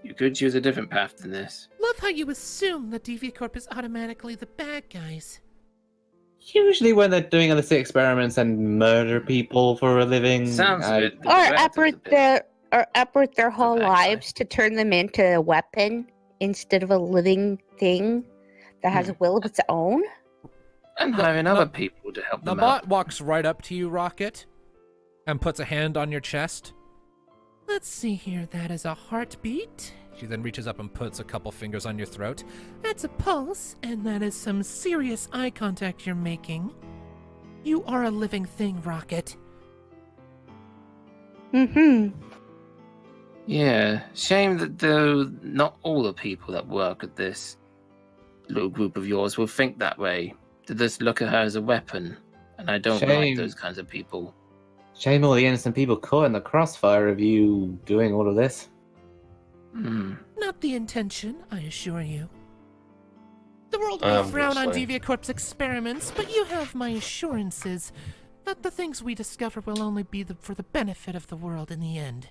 You could choose a different path than this. Love how you assume that Deviacorp is automatically the bad guys. Usually when they're doing illicit experiments and murder people for a living. Sounds of it. the Or director's a bit- uproot their whole bad guy. lives to turn them into a weapon instead of a living thing that has a will of its own. And No, hiring no. other people to help The them bot out. walks right up to you, Rocket, and puts a hand on your chest. Let's see here. That is a heartbeat. She then reaches up and puts a couple fingers on your throat. That's a pulse, and that is some serious eye contact you're making. You are a living thing, Rocket. Yeah, shame that though not all the people that work at this little group of yours will think that way. To just look at her as a weapon, and I don't like Shame. those kinds of people. Shame all the innocent people caught in the crossfire of you doing all of this. Not the intention, I assure you. The world may frown on Obviously. Deviacorp's experiments, but you have my assurances that the things we discover will only be for the benefit of the world in the end.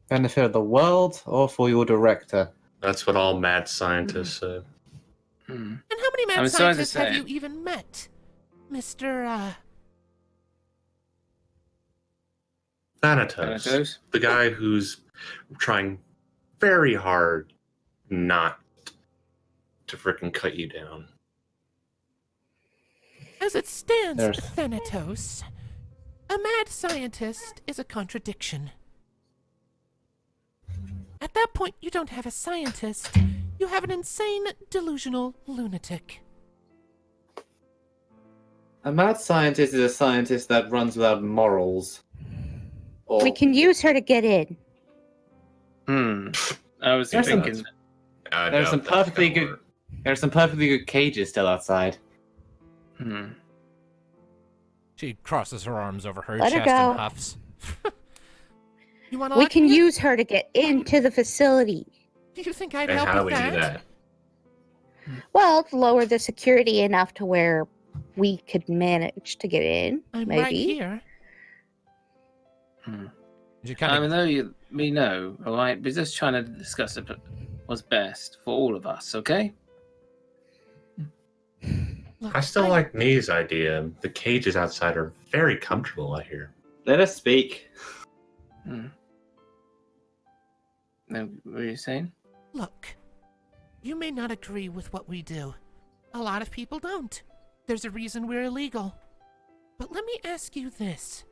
Benefit of the world or for your director? That's what all mad scientists say. Hmm. And how many mad I'm sorry to scientists have say you it. even met? Mr. Thanatos. The guy who's trying very hard not to frickin' cut you down. As it stands, There's- Thanatos, a mad scientist is a contradiction. At that point, you don't have a scientist. You have an insane, delusional lunatic. A mad scientist is a scientist that runs without morals. Or We can use her to get in. I was There's some- thinking. I There's doubt some that's perfectly gonna good- work. there are some perfectly good cages still outside. She crosses her arms over her Let her chest and go. huffs. You want to We can use her to get into the facility. Do you think I'd And help how do with we that? do that? Well, lower the security enough to where we could manage to get in. I'm maybe. right here. She kind I of mean, though we know, all right. We're just trying to discuss what's best for all of us. Okay. look, I still like Me's idea. The cages outside are very comfortable, I hear. Let us speak. Now, what are you saying? Look, you may not agree with what we do. A lot of people don't. There's a reason we're illegal. But let me ask you this.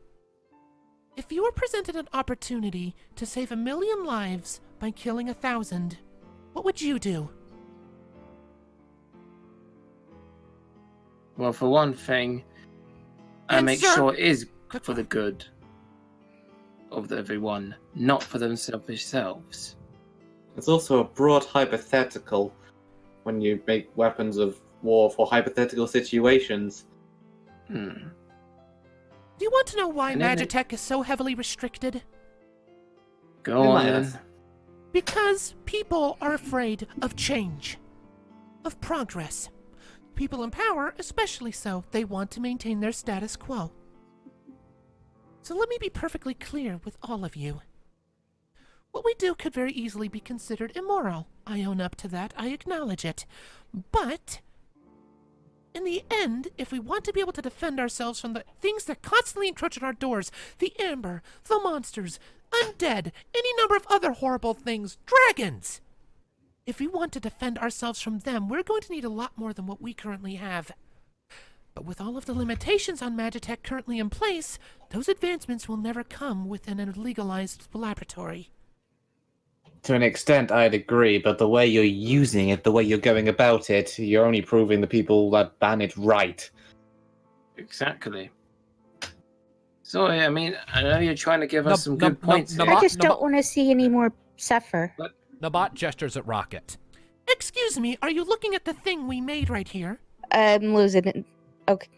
If you were presented an opportunity to save 1,000,000 lives by killing 1,000, What would you do? Well, for one thing, I And make sir- sure it is for the good of everyone, not for themselves. It's also a broad hypothetical when you make weapons of war for hypothetical situations. Hmm. Do you want to know why And then it- Magitech is so heavily restricted? Go on Elias. then. Because people are afraid of change, of progress. People in power, especially so, they want to maintain their status quo. So let me be perfectly clear with all of you. What we do could very easily be considered immoral. I own up to that, I acknowledge it. But in the end, if we want to be able to defend ourselves from the things that constantly encroach at our doors, the amber, the monsters, undead, any number of other horrible things, dragons! If we want to defend ourselves from them, we're going to need a lot more than what we currently have. But with all of the limitations on Magitech currently in place, those advancements will never come within a legalized laboratory. To an extent, I'd agree, but the way you're using it, the way you're going about it, you're only proving the people that ban it right. Exactly. Sorry, I mean, I know you're trying to give us some good points here. I just don't want to see any more suffer. Nabat gestures at Rocket. Excuse me, are you looking at the thing we made right here? I'm losing it. Okay.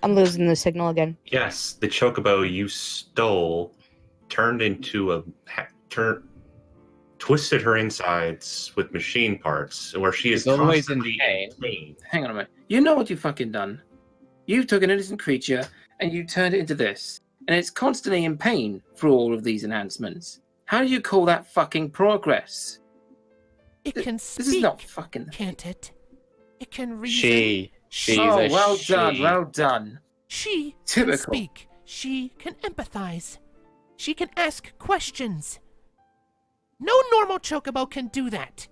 I'm losing the signal again. Yes, the chocobo you stole turned into a twisted her insides with machine parts, where she is She's always in constantly pain. pain. Hang on a minute. You know what you've fucking done? You took an innocent creature and you turned it into this. And it's constantly in pain through all of these enhancements. How do you call that fucking progress? It can speak, This is not fucking... can't it? It can reason. She's oh, a well she. done, well done. She Typical. can speak. She can empathize. She can ask questions. No normal chocobo can do that.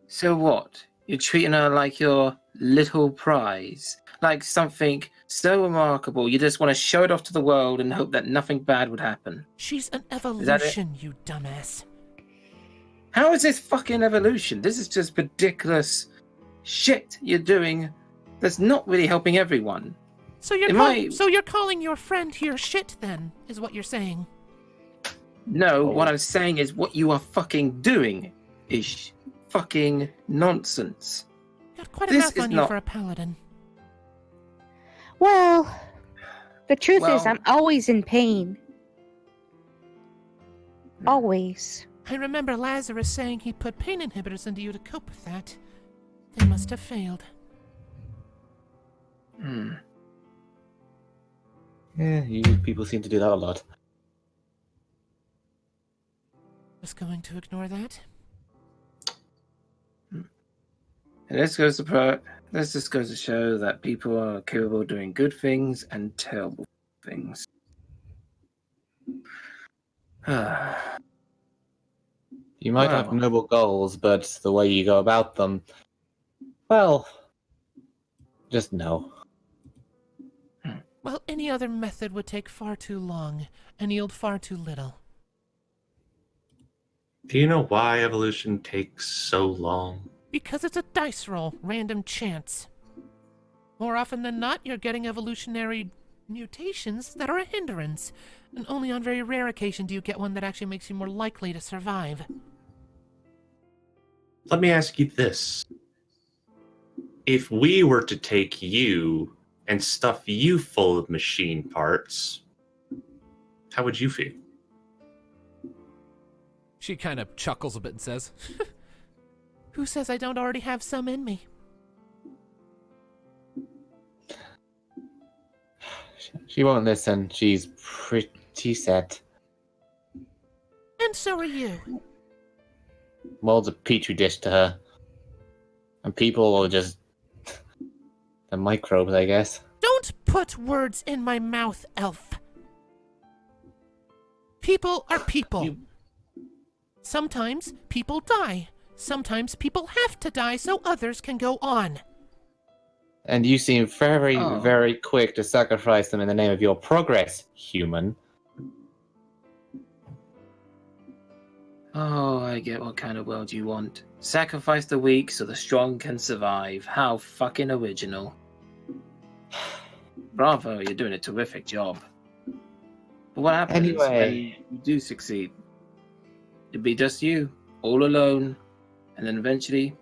So what? You're treating her like your little prize? Like something so remarkable you just want to show it off to the world and hope that nothing bad would happen? She's an that it? evolution, you dumbass. How is this fucking evolution? This is just ridiculous shit you're doing that's not really helping everyone. So you're calling your friend here shit then, is what you're saying. No, what I'm saying is what you are fucking doing is fucking nonsense. Got quite a This mouth is on you not- for a paladin. Well, the truth is, Well- I'm always in pain. Always. I remember Lazarus saying he put pain inhibitors into you to cope with that. They must have failed. Hmm. Yeah, you people seem to do that a lot. Just going to ignore that? And this just goes to show that people are capable of doing good things and terrible things. You might have Wow. noble goals, but the way you go about them, well, just no. Well, any other method would take far too long and yield far too little. Do you know why evolution takes so long? Because it's a dice roll, random chance. More often than not, you're getting evolutionary mutations that are a hindrance, and only on very rare occasion do you get one that actually makes you more likely to survive. Let me ask you this. If we were to take you and stuff you full of machine parts, how would you feel? She kind of chuckles a bit and says, Who says I don't already have some in me? She won't listen. She's pretty set. And so are you. World's a petri dish to her. And people are just... the microbes, I guess. Don't put words in my mouth, elf. People are people. Sometimes people die. Sometimes people have to die so others can go on. And you seem very, Oh. very quick to sacrifice them in the name of your progress, human. Oh, I get what kind of world you want. Sacrifice the weak so the strong can survive. How fucking original. Bravo, you're doing a terrific job. But what happens Anyway. when you do succeed? It'd be just you, all alone, and then eventually,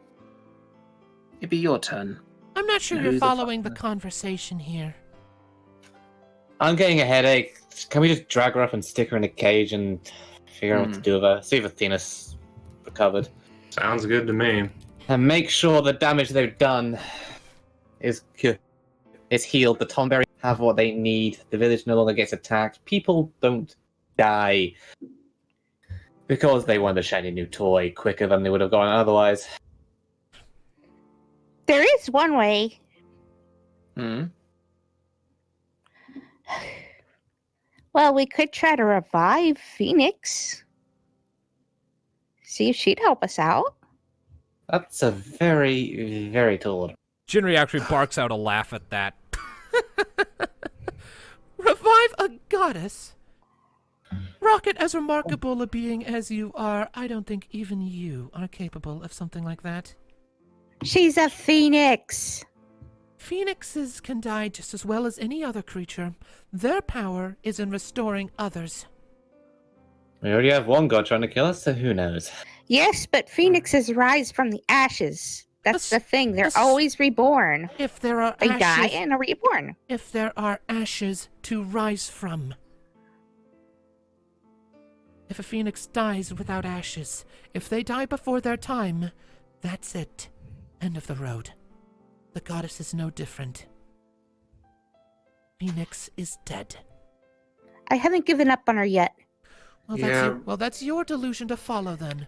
it'd be your turn. I'm not sure Who you're the following the fuck- conversation here. I'm getting a headache. Can we just drag her up and stick her in a cage and figure out what to do with her? See if Athena's recovered. Sounds good to me. And make sure the damage they've done is healed. The Tomberry have what they need. The village no longer gets attacked. People don't die because they want a shiny new toy quicker than they would have gone otherwise. There is one way. Hmm? Well, we could try to revive Phoenix. See if she'd help us out. That's a very, very tall order. Jinri actually barks out a laugh at that. Revive a goddess? Rocket, as remarkable a being as you are, I don't think even you are capable of something like that. She's a phoenix. Phoenixes can die just as well as any other creature. Their power is in restoring others. We already have one god trying to kill us, so who knows? Yes, but phoenixes rise from the ashes. That's the thing. They're Yes. always reborn. If there are They die ashes, and are reborn. if there are ashes to rise from. If a phoenix dies without ashes, if they die before their time, that's it. End of the road. The goddess is no different. Phoenix is dead. I haven't given up on her yet. Well, that's your delusion to follow then.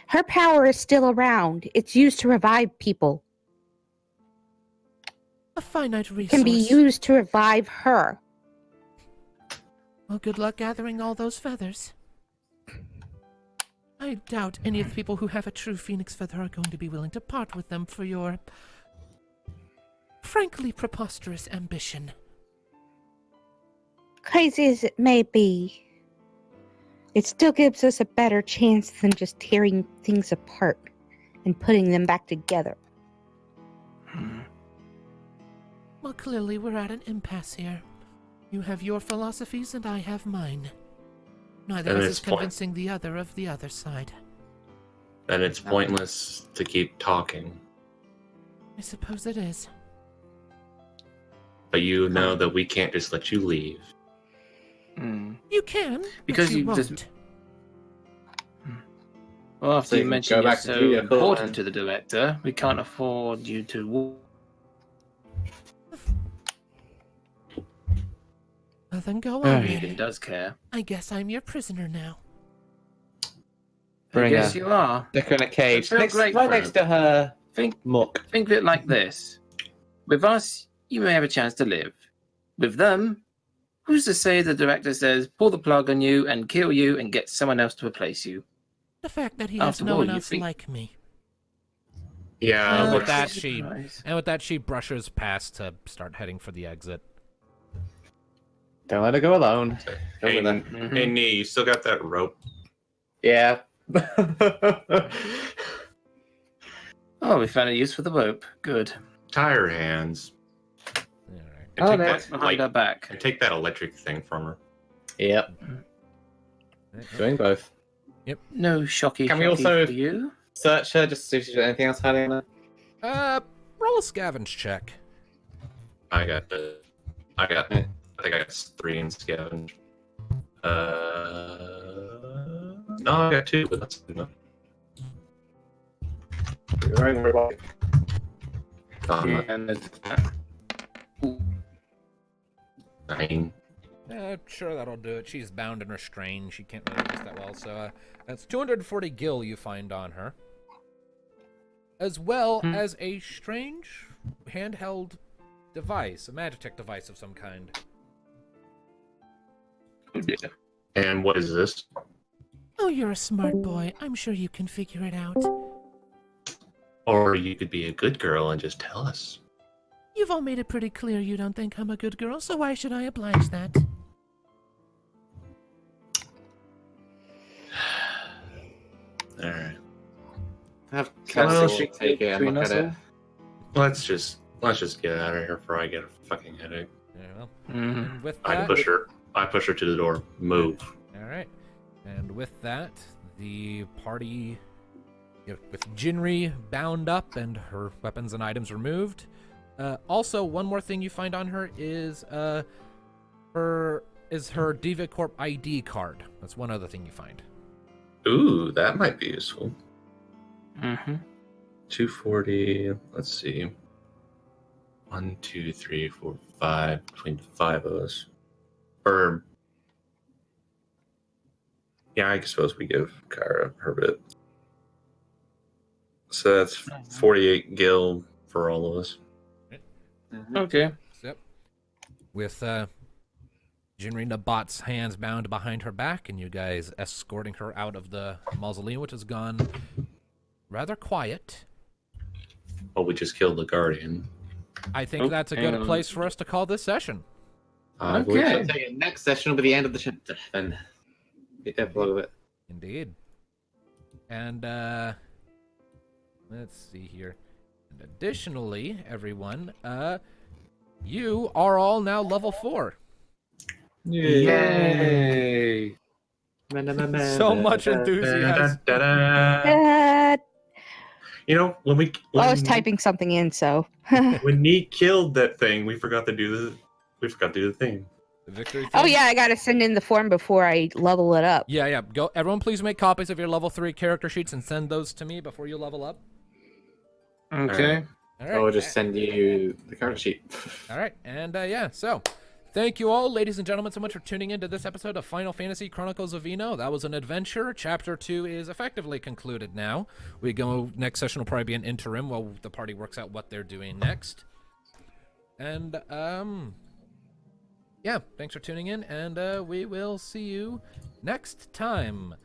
Her power is still around. It's used to revive people. A finite resource. Can be used to revive her. Well, good luck gathering all those feathers. I doubt any of the people who have a true phoenix feather are going to be willing to part with them for your frankly preposterous ambition. Crazy as it may be, it still gives us a better chance than just tearing things apart and putting them back together. Well, clearly we're at an impasse here. You have your philosophies and I have mine. Neither And of us it's is convincing the other of the other side. Then it's pointless to keep talking. I suppose it is. But you know that we can't just let you leave. Hmm. You can, Because but you you won't. just- Well, after So you you can mentioned go you're back to so Deviacorp important and- to the director, we can't afford you to... Well, then go Alright. on. He then. does care. I guess I'm your prisoner now. Bring yes, her. you are. Stick her in a cage. I feel Next, great right for next her. to her Think muck. Think of it like this. With us, you may have a chance to live. With them, who's to say the director says, pull the plug on you and kill you and get someone else to replace you? The fact that he has After no all, one you else think- like me. Yeah, And but with that, I'd be she surprised. brushes past to start heading for the exit. Don't let her go alone. Go hey, with her. Mhm. hey, Nee, you still got that rope? Yeah. Oh, we found a use for the rope. Good. Tie her hands. All right. And Oh, take that's that, Behind our back. and take that electric thing from her. Yep. Doing both. No shocky Can we shocky also- for you. Search her just to see if she's got anything else hiding in her. Roll a scavenge check. I think I got 3 in scavenge. No, I got 2, but that's good enough. And Ooh. 9. Sure, that'll do it. She's bound and restrained. She can't really resist that well. So that's 240 gil you find on her, as well as a strange handheld device, a Magitech device of some kind. Oh, dear. And what is this? Oh, you're a smart boy. I'm sure you can figure it out. Or you could be a good girl and just tell us. You've all made it pretty clear you don't think I'm a good girl, so why should I oblige that? Have Castle Castle take it and between look us at it. all? Let's just get out of here before I get a fucking headache. Yeah, well, Mhm. and with I that, push her to the door. Move. all right, and with that, the party, with Jinri bound up and her weapons and items removed. Also, one more thing you find on her is her Deviacorp ID card. That's one other thing you find. Ooh, that might be useful. Mm-hmm. 240. Let's see. 1, 2, 3, 4, 5 between the 5 of us. Or yeah, I suppose we give Kyra her bit. So that's 48 gil for all of us. Okay. Yep. With Jinri Nabat's hands bound behind her back, and you guys escorting her out of the mausoleum, which has gone rather quiet. Well, we just killed the guardian. I think that's a good Okay. place for us to call this session. I believe Okay. so. So your next session will be the end of the chapter. Then the epilogue of it. Indeed. And let's see here. And additionally, everyone, you are all now level 4. Yay! So much enthusiasm. Uh, You know, when I was typing something in, so. when Neat killed that thing, we forgot to do the thing. The victory thing. Oh yeah, I gotta send in the form before I level it up. Yeah. Go. Everyone, please make copies of your level 3 character sheets and send those to me before you level up. Okay. All I'll just send you the character sheet. All right, and so thank you all, ladies and gentlemen, so much for tuning in to this episode of Final Fantasy Chronicles of Eno. That was an adventure. Chapter 2 is effectively concluded now. Next session will probably be an interim while the party works out what they're doing next. And yeah, thanks for tuning in, and we will see you next time.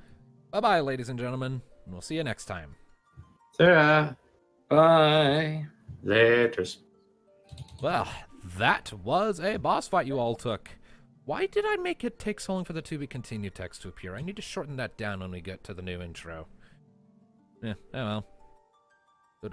Bye-bye, ladies and gentlemen, and we'll see you next time. Sarah. Bye. Laters. Well, that was a boss fight you all took. Why did I make it take so long for the to be continued text to appear? I need to shorten that down when we get to the new intro. Yeah, oh well.